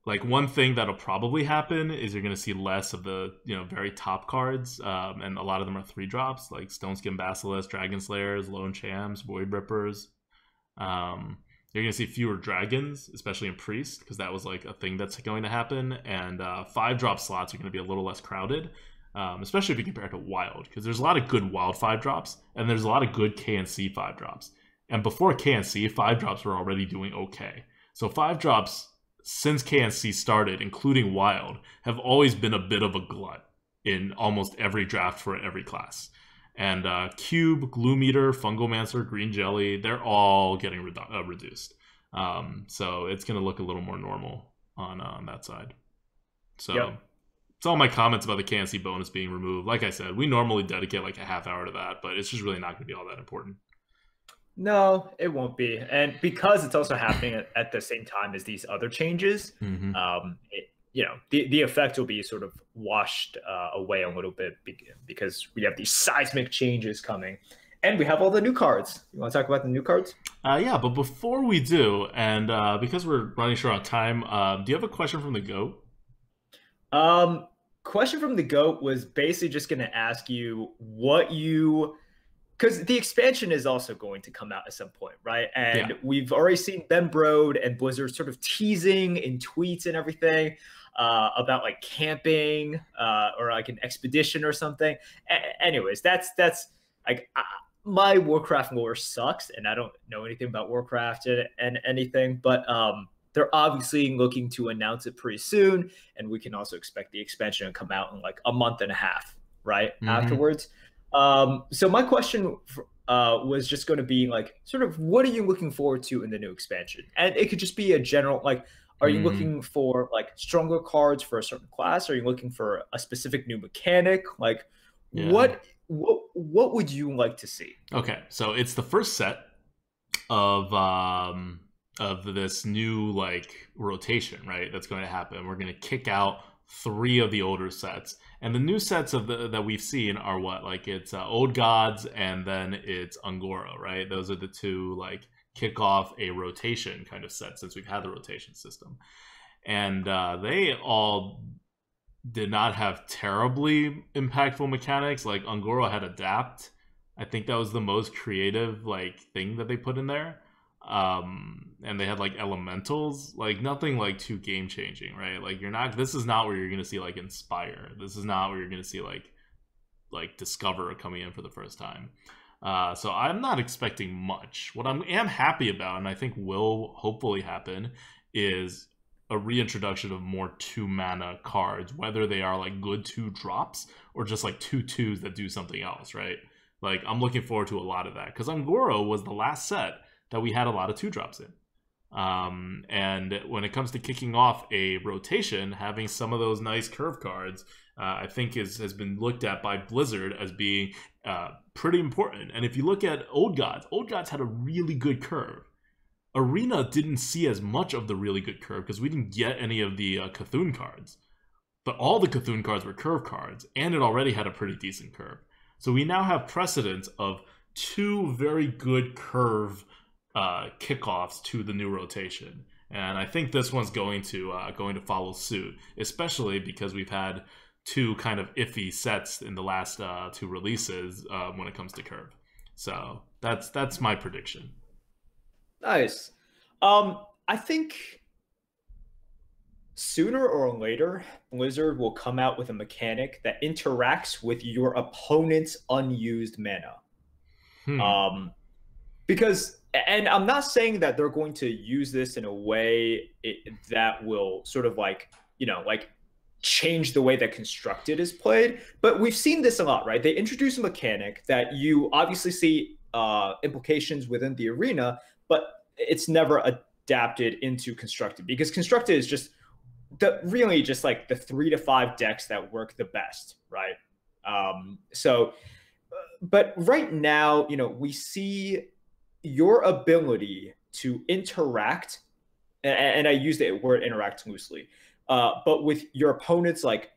Like one thing that'll probably happen is you're going to see less of the very top cards, and a lot of them are 3-drops, like Stoneskin Basilisk, Dragon Slayers, Lone Champs, Void Rippers. You're going to see fewer dragons, especially in Priest, because that was like a thing that's going to happen. And 5-drop slots are going to be a little less crowded, especially if you compare it to Wild, because there's a lot of good Wild 5-drops, and there's a lot of good KNC 5-drops. And before KNC, 5-drops were already doing okay. So 5-drops, since KNC started, including Wild, have always been a bit of a glut in almost every draft for every class. And Cube, Gloom Eater, Fungomancer, Green Jelly, they're all getting reduced. So it's going to look a little more normal on that side. So it's all my comments about the KNC bonus being removed. Like I said, we normally dedicate like a half hour to that, but it's just really not going to be all that important. No, it won't be. And because it's also happening at the same time as these other changes, the effect will be sort of washed away a little bit, because we have these seismic changes coming, and we have all the new cards. You want to talk about the new cards? Yeah, but before we do, and because we're running short on time, do you have a question from the GOAT? Question from the GOAT was basically just going to ask you what you because the expansion is also going to come out at some point, right? Yeah. And we've already seen Ben Brode and Blizzard sort of teasing in tweets and everything about like camping or like an expedition or something. Anyways, that's like my Warcraft lore sucks, and I don't know anything about Warcraft and anything, but they're obviously looking to announce it pretty soon, and we can also expect the expansion to come out in like a month and a half, right? Afterwards. So my question was just going to be like, sort of, what are you looking forward to in the new expansion? And it could just be a general, like, are you looking for like stronger cards for a certain class? Are you looking for a specific new mechanic? Like, what would you like to see? Okay, so it's the first set of this new like rotation, right? That's going to happen. We're going to kick out 3 of the older sets, and the new sets of that we've seen are what, like, it's Old Gods and then it's Ungoro, right? Those are the 2 like kick off a rotation kind of set since we've had the rotation system, and they all did not have terribly impactful mechanics. Like Ungoro had Adapt. I think that was the most creative like thing that they put in there. And they had like elementals, like nothing like too game changing, right? Like this is not where you're gonna see like Inspire. This is not where you're gonna see like Discover coming in for the first time. So I'm not expecting much. What I am happy about, and I think will hopefully happen, is a reintroduction of more 2-mana cards, whether they are like good 2 drops or just like 2 2s that do something else, right? Like I'm looking forward to a lot of that, because Ungoro was the last set that we had a lot of 2 drops in. And when it comes to kicking off a rotation, having some of those nice curve cards, I think has been looked at by Blizzard as being pretty important. And if you look at Old Gods had a really good curve. Arena didn't see as much of the really good curve because we didn't get any of the Cthulhu cards. But all the Cthulhu cards were curve cards, and it already had a pretty decent curve. So we now have precedence of 2 very good curve kickoffs to the new rotation, and I think this one's going to follow suit, especially because we've had 2 kind of iffy sets in the last 2 releases when it comes to curve. So that's my prediction. Nice. I think sooner or later, Blizzard will come out with a mechanic that interacts with your opponent's unused mana. Because, and I'm not saying that they're going to use this in a way that will sort of like, like change the way that Constructed is played, but we've seen this a lot, right? They introduce a mechanic that you obviously see implications within the arena, but it's never adapted into Constructed, because Constructed is just really just like the 3 to 5 decks that work the best, right? But right now, we see your ability to interact, and I use the word interact loosely, but with your opponent's like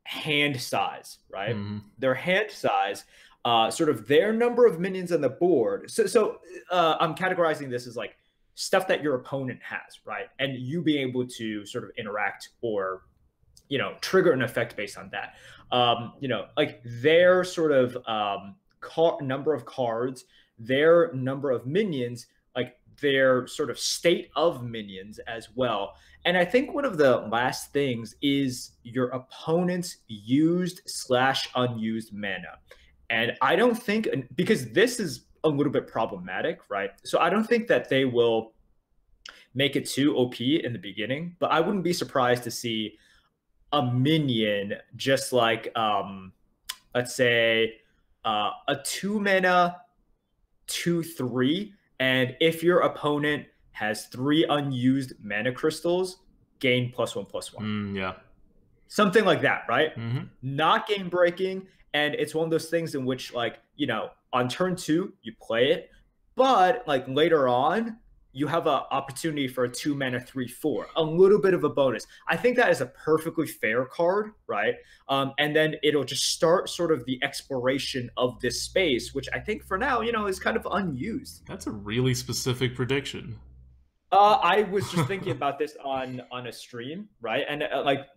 hand size, right? Their hand size, sort of their number of minions on the board. So I'm categorizing this as like stuff that your opponent has, right? And you being able to sort of interact or, trigger an effect based on that. Like their sort of number of cards, their number of minions, like their sort of state of minions as well. And I think one of the last things is your opponent's used/unused mana. And I don't think, because this is a little bit problematic, right? So I don't think that they will make it too OP in the beginning, but I wouldn't be surprised to see a minion just like, let's say, a 2-mana 2/3, and if your opponent has 3 unused mana crystals, gain +1/+1. Yeah, something like that, right? Not game breaking, and it's one of those things in which, like, on turn 2 you play it, but like later on you have an opportunity for a 2-mana 3/4, a little bit of a bonus. I think that is a perfectly fair card, right? And then it'll just start sort of the exploration of this space, which I think for now, is kind of unused. That's a really specific prediction. I was just thinking about this on a stream, right? And like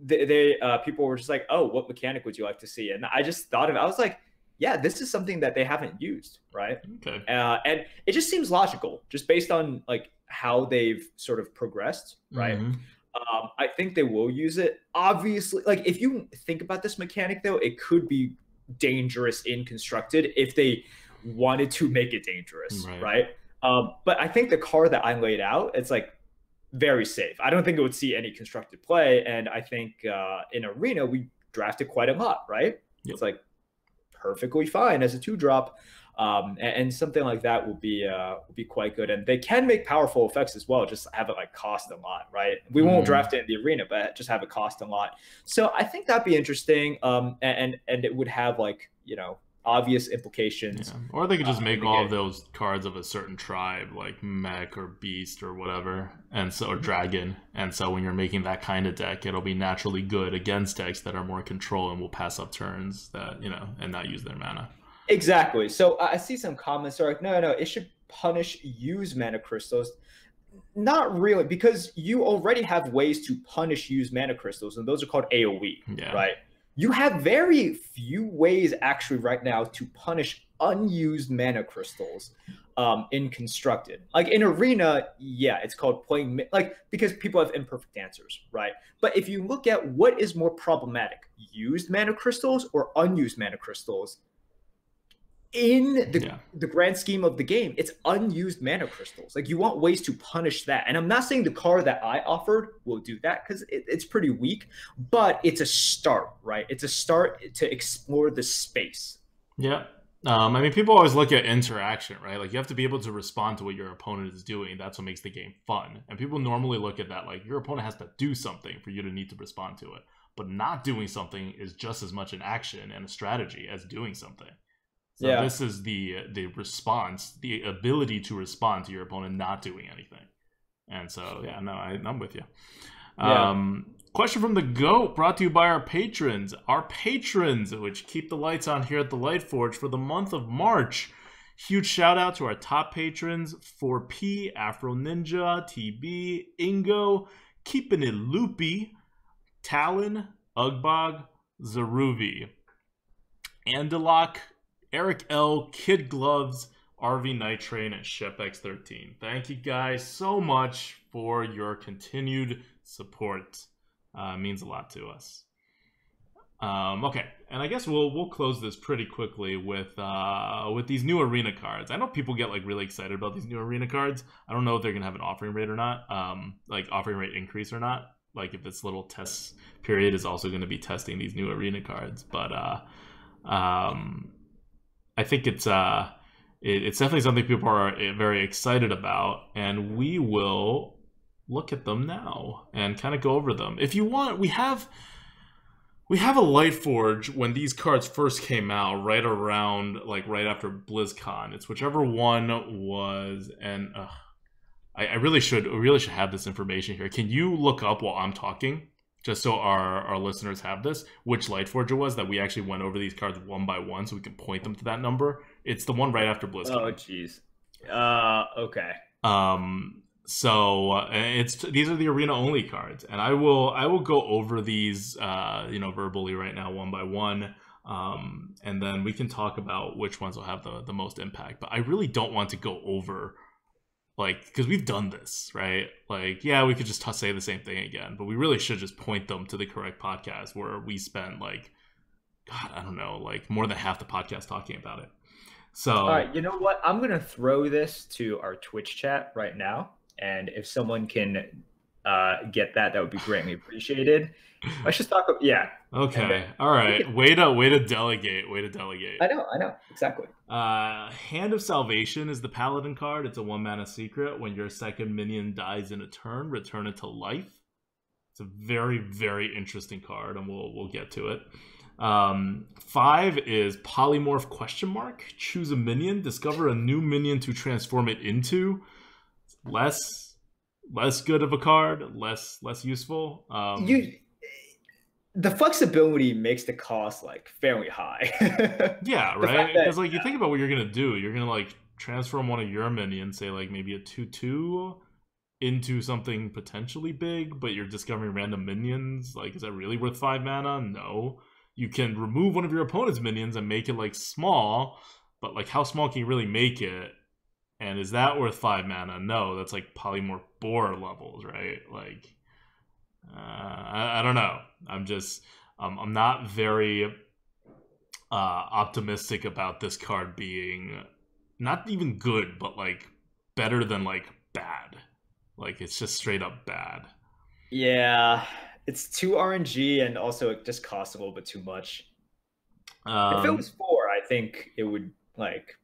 they people were just like, "Oh, what mechanic would you like to see?" And I just thought of it. I was like, yeah, this is something that they haven't used, right? Okay. And it just seems logical, just based on like how they've sort of progressed, right? Mm-hmm. I think they will use it. Obviously, like if you think about this mechanic, though, it could be dangerous in constructed if they wanted to make it dangerous, Right. right? But I think the card that I laid out, it's like very safe. I don't think it would see any constructed play, and I think in Arena we drafted quite a lot, right? Yep. It's like perfectly fine as a 2-drop. And something like that will be quite good. And they can make powerful effects as well. Just have it like cost a lot, right? We won't draft it in the arena, but just have it cost a lot. So I think that'd be interesting. And it would have like obvious implications. Yeah. Or they could just make all of those cards of a certain tribe, like mech or beast or whatever, and so or dragon. And so when you're making that kind of deck, it'll be naturally good against decks that are more control and will pass up turns that and not use their mana. Exactly. So I see some comments are like, no, it should punish use mana crystals. Not really, because you already have ways to punish use mana crystals, and those are called AoE, right? You have very few ways actually right now to punish unused mana crystals in constructed. Like in arena, yeah, it's called playing like because people have imperfect answers, right? But if you look at what is more problematic, used mana crystals or unused mana crystals, in the grand scheme of the game, it's unused mana crystals. Like you want ways to punish that. And I'm not saying the card that I offered will do that because it's pretty weak, but it's a start, right? It's a start to explore the space. Yeah. I mean, people always look at interaction, right? Like you have to be able to respond to what your opponent is doing. That's what makes the game fun. And people normally look at that like your opponent has to do something for you to need to respond to it. But not doing something is just as much an action and a strategy as doing something. So this is the response, the ability to respond to your opponent not doing anything. And so, yeah, no, I'm with you. Question from the GOAT, brought to you by our patrons. Our patrons, which keep the lights on here at the Lightforge for the month of March. Huge shout out to our top patrons, 4P, Afro Ninja, TB, Ingo, Keeping It Loopy, Talon, Ugbog, Zaruvi, Andalok, Eric L, Kid Gloves, RV Night Train, and ShepX13. Thank you guys so much for your continued support. It means a lot to us. Okay, and I guess we'll close this pretty quickly with these new arena cards. I know people get like really excited about these new arena cards. I don't know if they're gonna have an offering rate or not, like offering rate increase or not. Like if this little test period is also going to be testing these new arena cards, but I think it's definitely something people are very excited about, and we will look at them now and kind of go over them. If you want, we have a Lightforge when these cards first came out, right around right after BlizzCon. It's whichever one was, and I really should have this information here. Can you look up while I'm talking? Just so our listeners have this, which Lightforge it was that we actually went over these cards one by one so we can point them to that number. It's the one right after BlizzCon. Oh, jeez. Okay. So these are the arena only cards, and I will go over these verbally right now one by one, and then we can talk about which ones will have the most impact. But I really don't want to go over because we've done this, right? Like, yeah, we could just say the same thing again, but we really should just point them to the correct podcast where we spent God, I don't know, more than half the podcast talking about it. So, all right, you know what? I'm gonna throw this to our Twitch chat right now, and if someone can get that would be greatly appreciated. Let's just talk. Yeah. Okay. All right. Way to delegate. I know exactly. Hand of Salvation is the Paladin card. It's a 1-mana secret. When your second minion dies in a turn, return it to life. It's a very, very interesting card, and we'll get to it. 5 is Polymorph ? Choose a minion. Discover a new minion to transform it into. Less good of a card. Less useful. The flexibility makes the cost fairly high. Yeah, right? Because you think about what you're gonna do. You're gonna transform one of your minions, say maybe a 2/2 into something potentially big, but you're discovering random minions. Is that really worth 5 mana? No. you can remove one of your opponent's minions and make it like small, but like how small can you really make it? And is that worth 5 mana? No, that's like polymorph boar levels, right? Like, I don't know. I'm not very optimistic about this card being not even good, but like better than like bad. Like it's just straight up bad. Yeah, it's too RNG, and also it just costs a little bit too much. If it was 4, I think it would like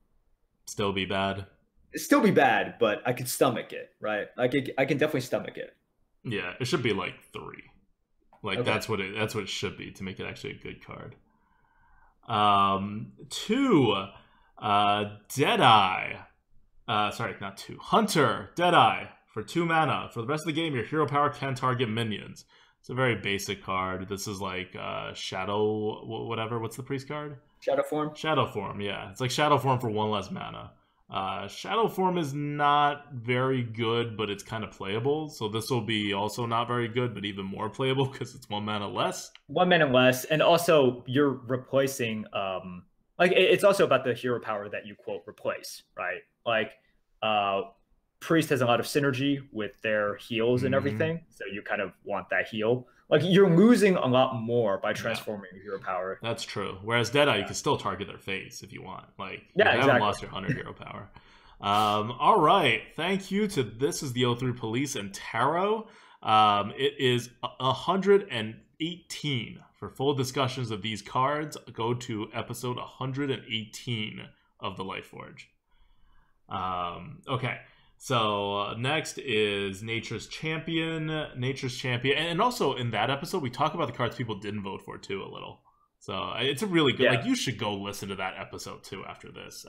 still be bad. Still be bad, but I could stomach it, right? Like I can definitely stomach it. Yeah, it should be like 3. Like Okay. that's what it should be to make it actually a good card. 2, Deadeye. Sorry, not 2. Hunter, Deadeye. For 2 mana. For the rest of the game, your hero power can target minions. It's a very basic card. This is like Shadow, whatever. What's the priest card? Shadow form? Shadow form, yeah. It's like Shadow form for 1 less mana. Shadow form is not very good, but it's kind of playable. So this will be also not very good, but even more playable because it's 1 mana less. 1 mana less, and also you're replacing. Like it's also about the hero power that you quote replace, right? Like, priest has a lot of synergy with their heals and everything, so you kind of want that heal. Like you're losing a lot more by transforming your hero power. That's true. Whereas Deadeye, you can still target their face if you want. Like yeah, you haven't lost your Hunter hero power. All right. Thank you to This is the O3 Police and Tarot. It is 118. For full discussions of these cards, go to episode 118 of the Lightforge. Okay. So next is Nature's Champion. Nature's Champion. And also in that episode, we talk about the cards people didn't vote for too a little. So it's a really good, like you should go listen to that episode too after this.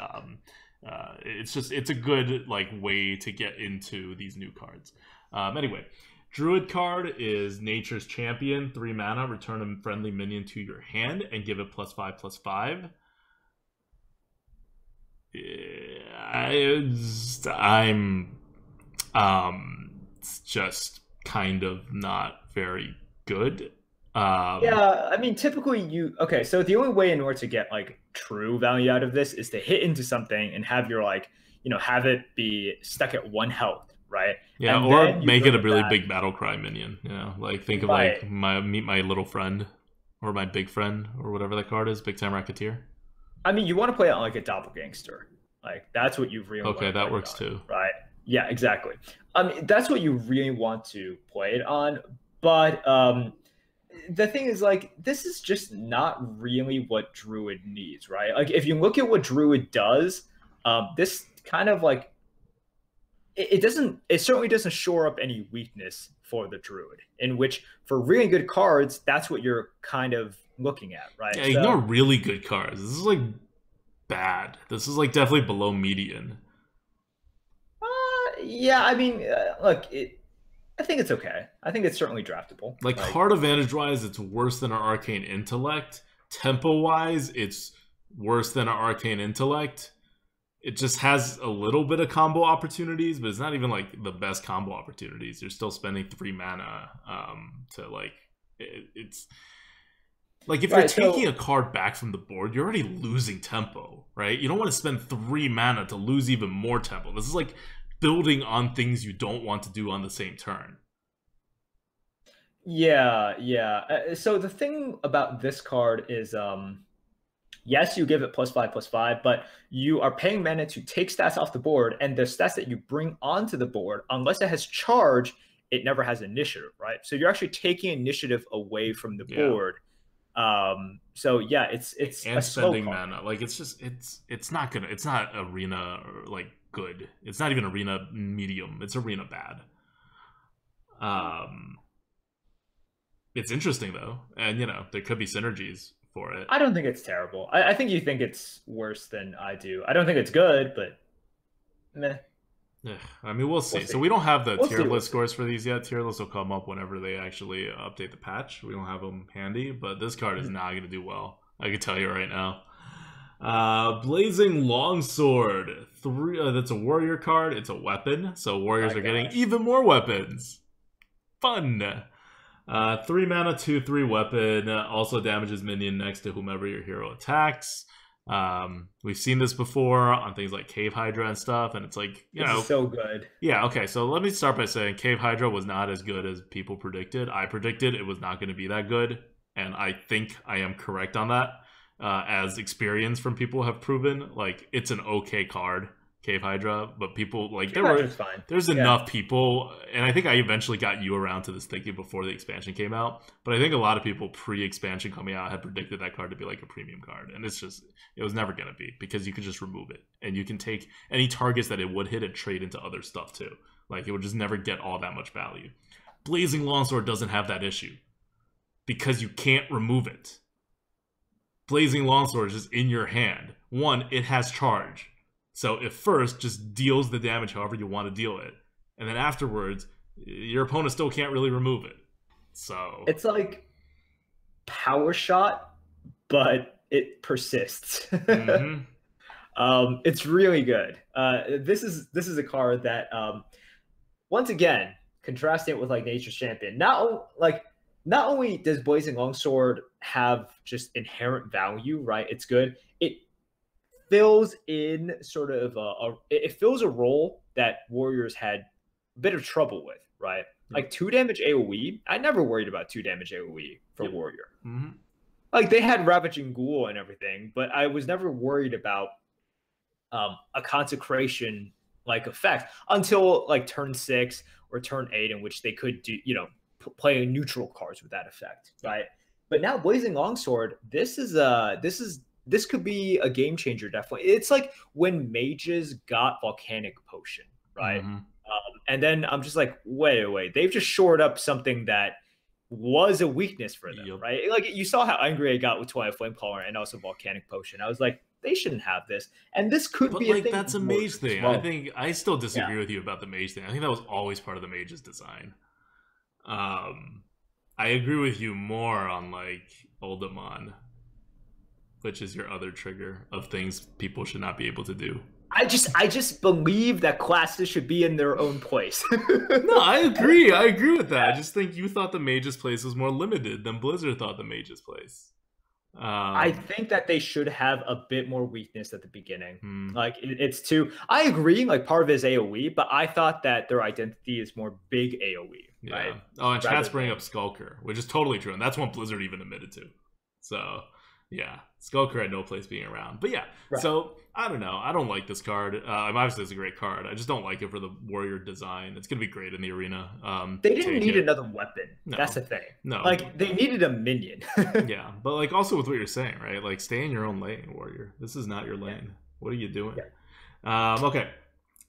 It's a good like way to get into these new cards. Anyway, Druid card is Nature's Champion. 3 mana, return a friendly minion to your hand and give it +5/+5. I'm it's just kind of not very good. Yeah, I mean, typically so the only way in order to get like true value out of this is to hit into something and have your like, have it be stuck at 1 health, right? Yeah, and or make it a really big battle cry minion. Like think of like meet my little friend or my big friend or whatever that card is, big time racketeer. I mean, you want to play it on like a doppelgangster. Like that's what you really okay, that works too. Right. Yeah, exactly. I mean, that's what you really want to play it on. But the thing is, like, this is just not really what Druid needs, right? Like, if you look at what Druid does, this kind of like it certainly doesn't shore up any weakness for the Druid, in which for really good cards, that's what you're kind of looking at, right? Yeah, ignore really good cards. This is like bad. This is like definitely below median. Yeah, I mean, look, I think it's okay. I think it's certainly draftable. Like card advantage wise, it's worse than an Arcane Intellect. Tempo wise, it's worse than an Arcane Intellect. It just has a little bit of combo opportunities, but it's not even like the best combo opportunities. You're still spending 3 mana to like it's like if you're taking a card back from the board, you're already losing tempo, right? You don't want to spend 3 mana to lose even more tempo. This is like building on things you don't want to do on the same turn. Yeah. So the thing about this card is, yes, you give it +5/+5, but you are paying mana to take stats off the board, and the stats that you bring onto the board, unless it has charge, it never has initiative, right? So you're actually taking initiative away from the board. So yeah, it's and spending mana. Like it's not arena or like good. It's not even arena medium. It's arena bad. It's interesting though, and there could be synergies for it. I don't think it's terrible. I think you think it's worse than I do. I don't think it's good, but meh. I mean, we'll see. So we don't have the tier list scores for these yet. Tier lists will come up whenever they actually update the patch. We don't have them handy, but this card is not going to do well. I can tell you right now. Blazing Longsword. 3. That's a warrior card. It's a weapon, so warriors are getting even more weapons. Fun. 3 mana, 2/3 weapon. Also damages minion next to whomever your hero attacks. We've seen this before on things like Cave Hydra and stuff, and it's like, This is so good. Yeah, okay, so let me start by saying Cave Hydra was not as good as people predicted. I predicted it was not going to be that good, and I think I am correct on that. As experience from people have proven, like, it's an okay card, Cave Hydra, but people, like, there's enough people, and I think I eventually got you around to this thinking before the expansion came out, but I think a lot of people pre-expansion coming out had predicted that card to be like a premium card, and it's just, it was never going to be, because you could just remove it, and you can take any targets that it would hit and trade into other stuff too. Like, it would just never get all that much value. Blazing Longsword doesn't have that issue, because you can't remove it. Blazing Longsword is just in your hand. One, it has charge. So it first just deals the damage however you want to deal it. And then afterwards, your opponent still can't really remove it. So it's like Power Shot, but it persists. Mm-hmm. It's really good. This is a card that once again, contrasting it with like Nature's Champion, not only does Blazing Longsword have just inherent value, right? It's good. It fills in sort of it fills a role that Warriors had a bit of trouble with, right? Like 2 damage AoE. I never worried about 2 damage AoE for Warrior. Mm-hmm. Like they had Ravaging Ghoul and everything, but I was never worried about a consecration like effect until like turn 6 or turn 8, in which they could do, play neutral cards with that effect, right? But now Blazing Longsword, this could be a game changer, definitely. It's like when mages got Volcanic Potion, right? Mm-hmm. And then I'm just like, wait, they've just shored up something that was a weakness for them, right? Like you saw how angry I got with Twilight Flamecaller and also Volcanic Potion. I was like, they shouldn't have this, and this could be like a thing. That's a mage thing. Well. I think I still disagree with you about the mage thing. I think that was always part of the mage's design. I agree with you more on like Oldemon, which is your other trigger of things people should not be able to do. I just believe that classes should be in their own place. No, I agree. I agree with that. I just think you thought the mage's place was more limited than Blizzard thought the mage's place. I think that they should have a bit more weakness at the beginning. Like it's too. I agree. Like part of it is AoE, but I thought that their identity is more big AoE. Yeah. Right? Oh, and chat's bringing up Skulker, which is totally true, and that's what Blizzard even admitted to. So. Yeah, Skulker had no place being around. But yeah, So I don't know. I don't like this card. Obviously, it's a great card. I just don't like it for the Warrior design. It's going to be great in the arena. They didn't need another weapon. No. That's the thing. No. Like, they needed a minion. Yeah, but like also with what you're saying, right? Like, stay in your own lane, Warrior. This is not your lane. What are you doing? Yeah. Okay.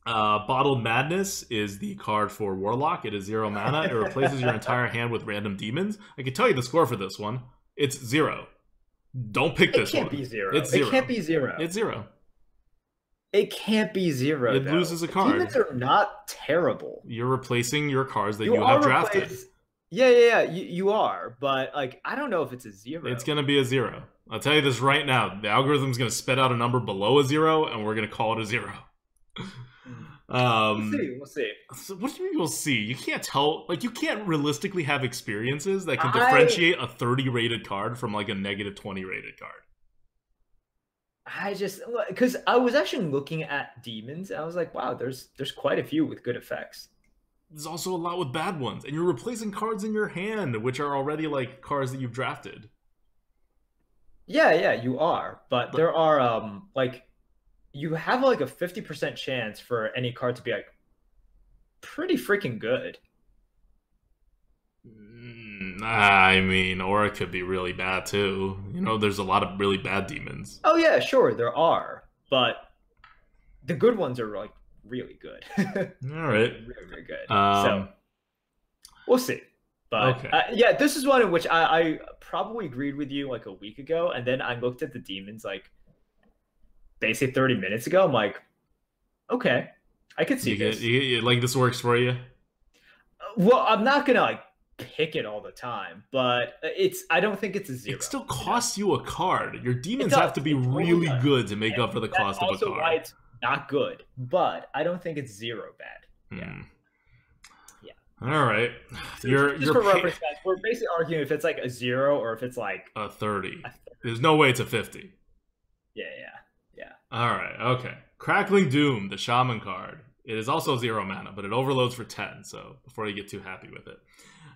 Bottled Madness is the card for Warlock. It is 0 mana. It replaces your entire hand with random demons. I can tell you the score for this one. It's 0. Don't pick this one. It can't be 0. It's 0. It can't be 0. It's 0. It can't be 0. It loses a card. Demons are not terrible. You're replacing your cards that you have drafted. Yeah. You are, but like I don't know if it's a 0. It's gonna be a 0. I'll tell you this right now. The algorithm's gonna spit out a number below a 0, and we're gonna call it a 0. We'll see. So what do you mean we'll see? You can't tell. Like, you can't realistically have experiences that can differentiate a 30 rated card from like a negative 20 rated card. Because I was actually looking at demons, and I was like, wow, there's quite a few with good effects. There's also a lot with bad ones, and you're replacing cards in your hand, which are already like cards that you've drafted. Yeah, you are, but there are like. You have like a 50% chance for any card to be like pretty freaking good. I mean, or it could be really bad too. There's a lot of really bad demons. Oh yeah, sure, there are, but the good ones are like really good. All right, really good. So we'll see. But okay. Yeah, this is one in which I probably agreed with you like a week ago, and then I looked at the demons like. Basically 30 minutes ago, I'm like, okay, I could see this. Like this works for you? Well, I'm not gonna like pick it all the time, but I don't think it's a 0. It still costs you a card. Your demons have to be really good to make up for the cost of a card. That's also why it's not good, but I don't think it's 0 bad. Yeah. All right. So just for reference, guys, we're basically arguing if it's like a 0 or if it's like a 30. a There's no way it's a 50. yeah, yeah. All right. Okay. Crackling Doom, the Shaman card. It is also 0 mana, but it overloads for 10. So before you get too happy with it.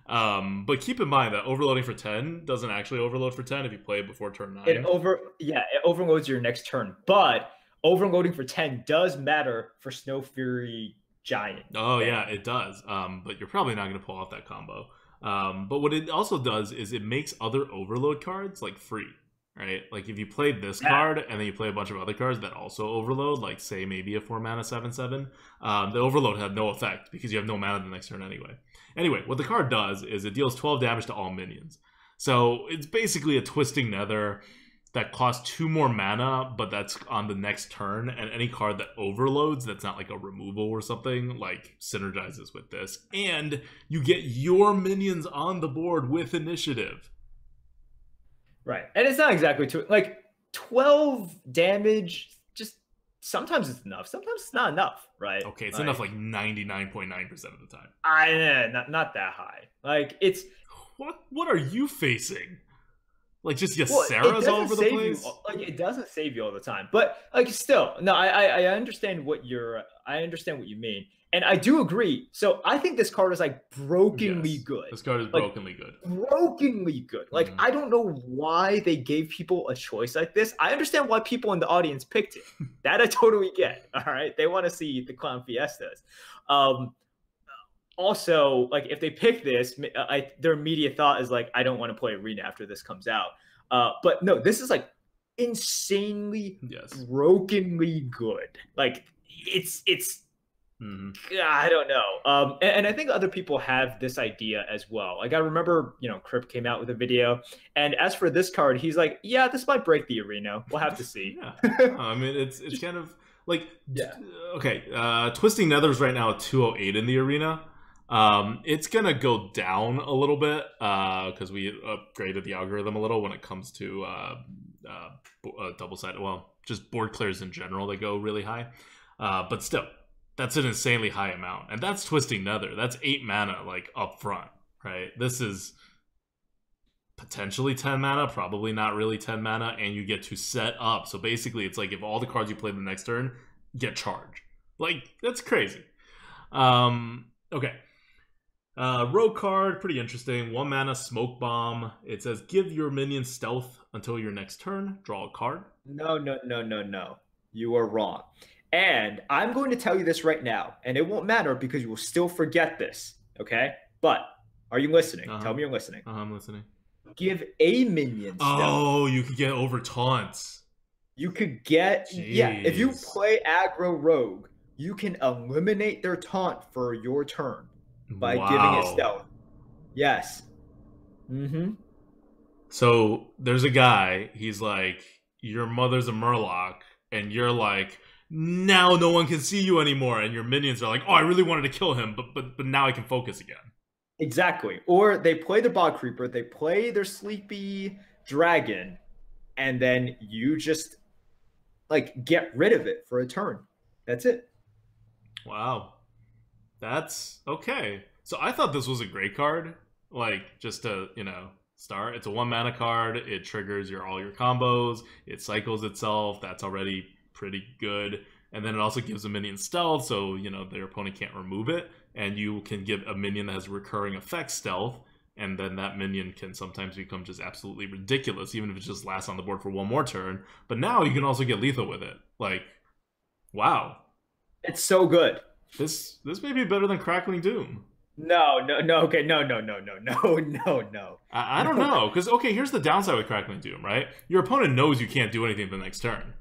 But keep in mind that overloading for 10 doesn't actually overload for 10 if you play it before turn 9. It overloads your next turn, but overloading for 10 does matter for Snow Fury Giant. Oh yeah, it does. But you're probably not going to pull off that combo. But what it also does is it makes other overload cards like free, right? Like if you play this card and then you play a bunch of other cards that also overload, like say maybe a 4 mana 7/7, the overload had no effect because you have no mana the next turn anyway. Anyway, what the card does is it deals 12 damage to all minions. So it's basically a Twisting Nether that costs 2 more mana, but that's on the next turn, and any card that overloads that's not like a removal or something like synergizes with this, and you get your minions on the board with initiative. Right, and it's not exactly like 12 damage. Just sometimes it's enough, sometimes it's not enough, right? Okay, it's enough like 99.9% of the time. Not that high. Like it's what are you facing? Like just Ysera's all over the place. It doesn't save you all the time, but like still, no. I understand what you mean, and I do agree. So I think this card is like brokenly good. This card is brokenly good. Brokenly good. Like I don't know why they gave people a choice like this. I understand why people in the audience picked it. That I totally get. All right, they want to see the Clown Fiestas. Also, like if they pick this, their immediate thought is like, I don't want to play Arena after this comes out. But no, this is like insanely brokenly good. Like it's I don't know. And I think other people have this idea as well. Like I remember, Crip came out with a video, and as for this card, he's like, yeah, this might break the Arena. We'll have to see. I mean, it's kind of like okay. Twisting Nether's right now at 208 in the Arena. It's gonna go down a little bit because we upgraded the algorithm a little when it comes to double-sided. Well, just board clears in general, they go really high. But still, that's an insanely high amount, and that's Twisting Nether. That's 8 mana like up front, right? This is potentially 10 mana, probably not really 10 mana, and you get to set up. So basically, it's like if all the cards you play the next turn get charged. Like that's crazy. Okay. Rogue card, pretty interesting. 1 mana Smoke Bomb. It says give your minion stealth until your next turn. Draw a card. No. You are wrong. And I'm going to tell you this right now, and it won't matter because you will still forget this. Okay? But are you listening? Tell me you're listening. I'm listening. Give a minion stealth. Oh, you could get over taunts. You could get if you play aggro rogue, you can eliminate their taunt for your turn by giving it stealth. Yes. So there's a guy, he's like, your mother's a Murloc, and you're like, now no one can see you anymore, and your minions are like, oh, I really wanted to kill him, but now I can focus again. Exactly. Or they play the Bog Creeper, they play their Sleepy Dragon, and then you just like get rid of it for a turn. That's it. Wow. That's okay. So I thought this was a great card. Like, just to, start. It's a 1 mana card. It triggers all your combos. It cycles itself. That's already pretty good. And then it also gives a minion stealth, so, their opponent can't remove it. And you can give a minion that has recurring effect stealth, and then that minion can sometimes become just absolutely ridiculous, even if it just lasts on the board for 1 more turn. But now you can also get lethal with it. Like, wow. It's so good. This may be better than Crackling Doom. No. Okay, no. I don't know, because, okay, here's the downside with Crackling Doom, right? Your opponent knows you can't do anything the next turn.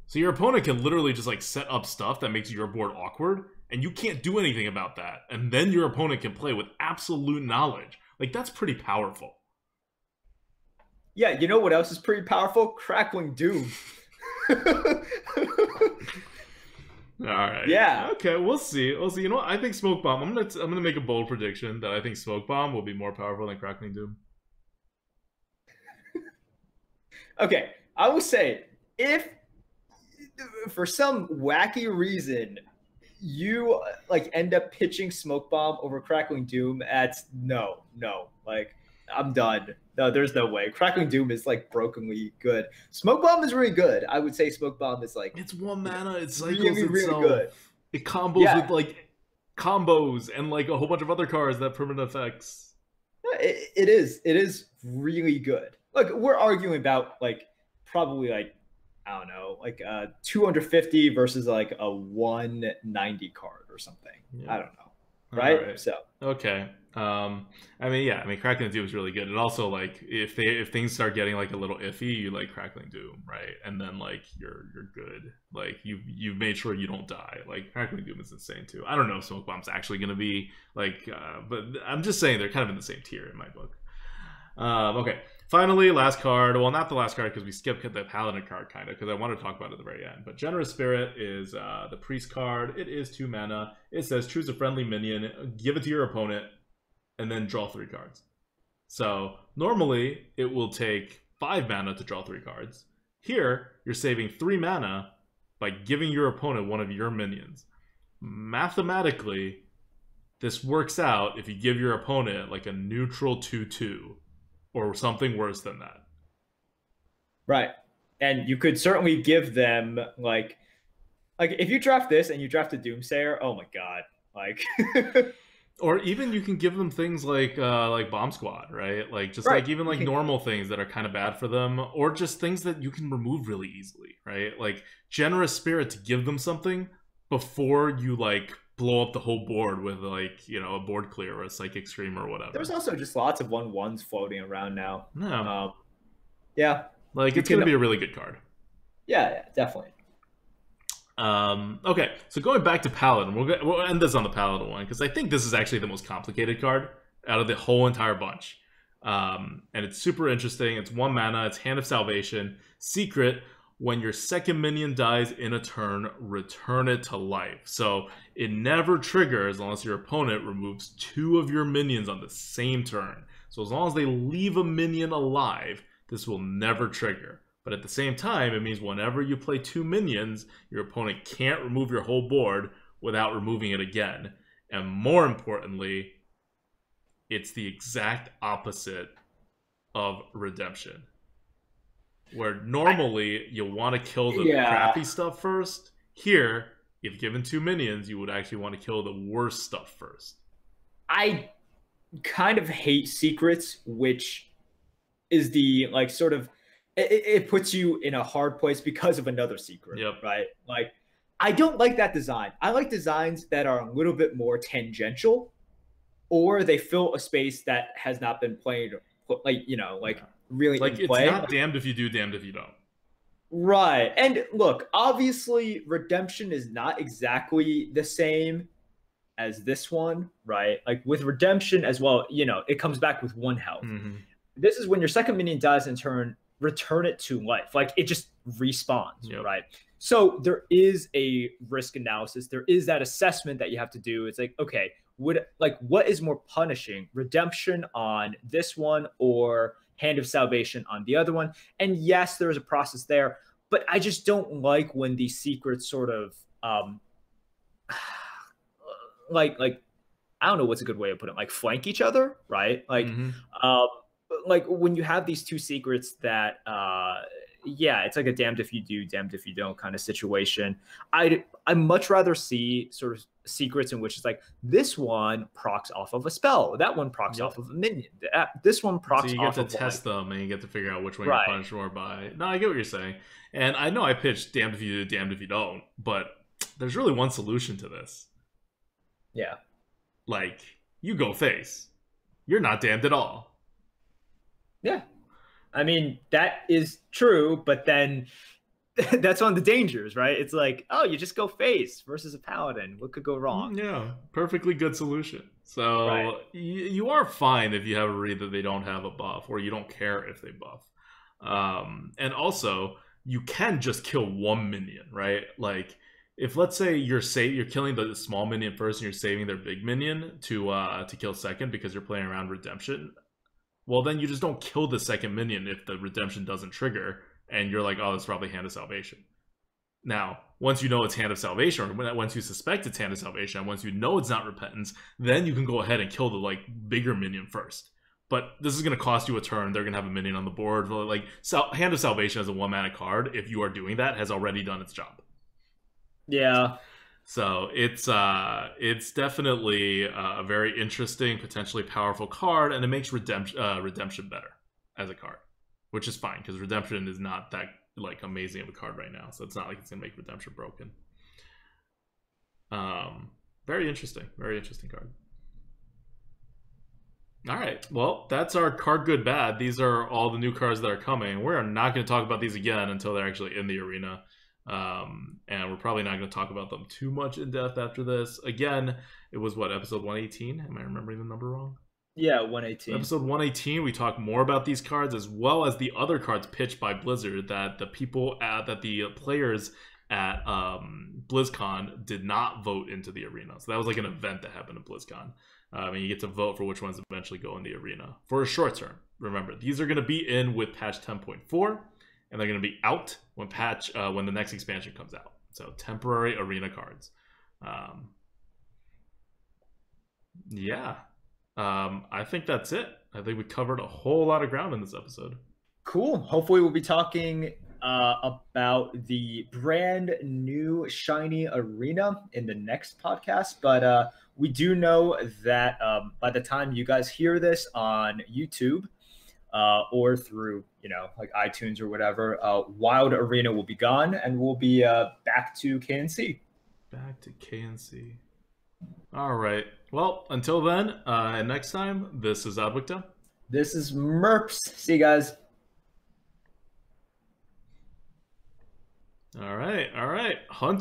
So your opponent can literally just, like, set up stuff that makes your board awkward, and you can't do anything about that. And then your opponent can play with absolute knowledge. Like, that's pretty powerful. Yeah, you know what else is pretty powerful? Crackling Doom. All right. Yeah. Okay, we'll see. You know what? I think Smoke Bomb. I'm gonna make a bold prediction that I think Smoke Bomb will be more powerful than Crackling Doom. Okay, I will say if for some wacky reason you like end up pitching Smoke Bomb over Crackling Doom, that's no. Like I'm done. No, there's no way. Crackling Doom is like brokenly good. Smoke Bomb is really good. I would say Smoke Bomb is like It's one mana. It cycles really itself. good. It combos with Yeah, like combos and like a whole bunch of other cards that permanent effects. it is. It is really good. Look, we're arguing about like probably like I don't know, like 250 versus like a 190 card or something. Yeah. I don't know, right? So okay. I mean, yeah. I mean, Crackling Doom is really good. And also, like, if things start getting like a little iffy, you like Crackling Doom, right? And then like you're good. Like you've made sure you don't die. Like Crackling Doom is insane too. I don't know if Smoke Bomb's actually gonna be like, but I'm just saying they're kind of in the same tier in my book. Okay. Finally, last card. Well, not the last card because we skipped the Paladin card kind of because I want to talk about it at the very end. But Generous Spirit is the Priest card. It is 2 mana. It says choose a friendly minion, give it to your opponent, and then draw 3 cards. So normally it will take 5 mana to draw 3 cards. Here, you're saving 3 mana by giving your opponent one of your minions. Mathematically, this works out if you give your opponent like a neutral 2/2 or something worse than that. right, and you could certainly give them like if you draft this and you draft a Doomsayer, oh my god, like Or even you can give them things like Bomb Squad, right? Like just right. like even like normal things that are kind of bad for them, or just things that you can remove really easily, right? Like Generous Spirit to give them something before you like blow up the whole board with like, you know, a board clear or a Psychic Scream or whatever. There's also just lots of 1/1s floating around now. Yeah. Yeah, Like it's gonna be a really good card. Yeah, definitely. Okay, so going back to Paladin, we'll end this on the Paladin one because I think this is actually the most complicated card out of the whole entire bunch. And it's super interesting. It's 1 mana. It's Hand of Salvation. Secret: when your second minion dies in a turn, return it to life. So it never triggers unless your opponent removes 2 of your minions on the same turn. So as long as they leave a minion alive, this will never trigger. But at the same time, it means whenever you play 2 minions, your opponent can't remove your whole board without removing it again. And more importantly, it's the exact opposite of Redemption. Where normally you want to kill the crappy stuff first. Here, if given 2 minions, you would actually want to kill the worst stuff first. I kind of hate secrets, which is the like sort of it puts you in a hard place because of another secret, right? Like, I don't like that design. I like designs that are a little bit more tangential, or they fill a space that has not been played, like, you know, like really like in play. It's not damned if you do, damned if you don't. Right. And look, obviously, Redemption is not exactly the same as this one, right? Like with Redemption as well, you know, it comes back with 1 health. This is when your second minion dies in turn, return it to life. Like it just respawns, right? So there is a risk analysis. There is that assessment that you have to do. It's like, okay, what is more punishing, Redemption on this one or Hand of Salvation on the other one? And yes, there is a process there, but I just don't like when these secrets sort of like I don't know what's a good way of putting it, like flank each other, right? Like when you have these 2 secrets that yeah, it's like a damned if you do, damned if you don't kind of situation. I much rather see sort of secrets in which it's like this one procs off of a spell, that one procs off of a minion, this one procs so you off get of to test them and you get to figure out which one you punish more by. No, I get what you're saying. And I know I pitched damned if you do, damned if you don't, but there's really one solution to this. Yeah. Like, you go face. You're not damned at all. Yeah. I mean, that is true, but then that's one of the dangers, right? It's like, oh, you just go face versus a paladin. What could go wrong? Yeah, perfectly good solution. So you are fine if you have a read that they don't have a buff, or you don't care if they buff. And also, you can just kill 1 minion, right? Like, if let's say you're killing the small minion first and you're saving their big minion to kill second because you're playing around Redemption, well, then you just don't kill the second minion if the Redemption doesn't trigger, and you're like, oh, that's probably Hand of Salvation. Now, once you know it's Hand of Salvation, or once you suspect it's Hand of Salvation, and once you know it's not Repentance, then you can go ahead and kill the like bigger minion first. But this is going to cost you a turn. They're going to have a minion on the board. Like Hand of Salvation as a 1-mana card, if you are doing that, has already done its job. Yeah. So it's definitely a very interesting, potentially powerful card, and it makes redemption better as a card, which is fine because redemption is not that like amazing of a card right now. So it's not like it's gonna make redemption broken. Very interesting card. All right, well, that's our card good bad. These are all the new cards that are coming. We're not going to talk about these again until they're actually in the arena. And we're probably not going to talk about them too much in depth after this. Again, it was what, episode 118? Am I remembering the number wrong? Yeah, 118. Episode 118, we talk more about these cards as well as the other cards pitched by Blizzard that the players at BlizzCon did not vote into the arena. So that was like an event that happened at BlizzCon. And you get to vote for which ones eventually go in the arena for a short term. Remember, these are going to be in with patch 10.4, and they're going to be out when the next expansion comes out. So temporary arena cards. Yeah. I think that's it. I think we covered a whole lot of ground in this episode. Cool. Hopefully we'll be talking about the brand new shiny arena in the next podcast. But we do know that by the time you guys hear this on YouTube or through, like iTunes or whatever, Wild Arena will be gone and we'll be back to KNC. Back to KNC. All right. Well, until then, and next time, this is Adwicta. This is Merps. See you guys. All right. Hunt.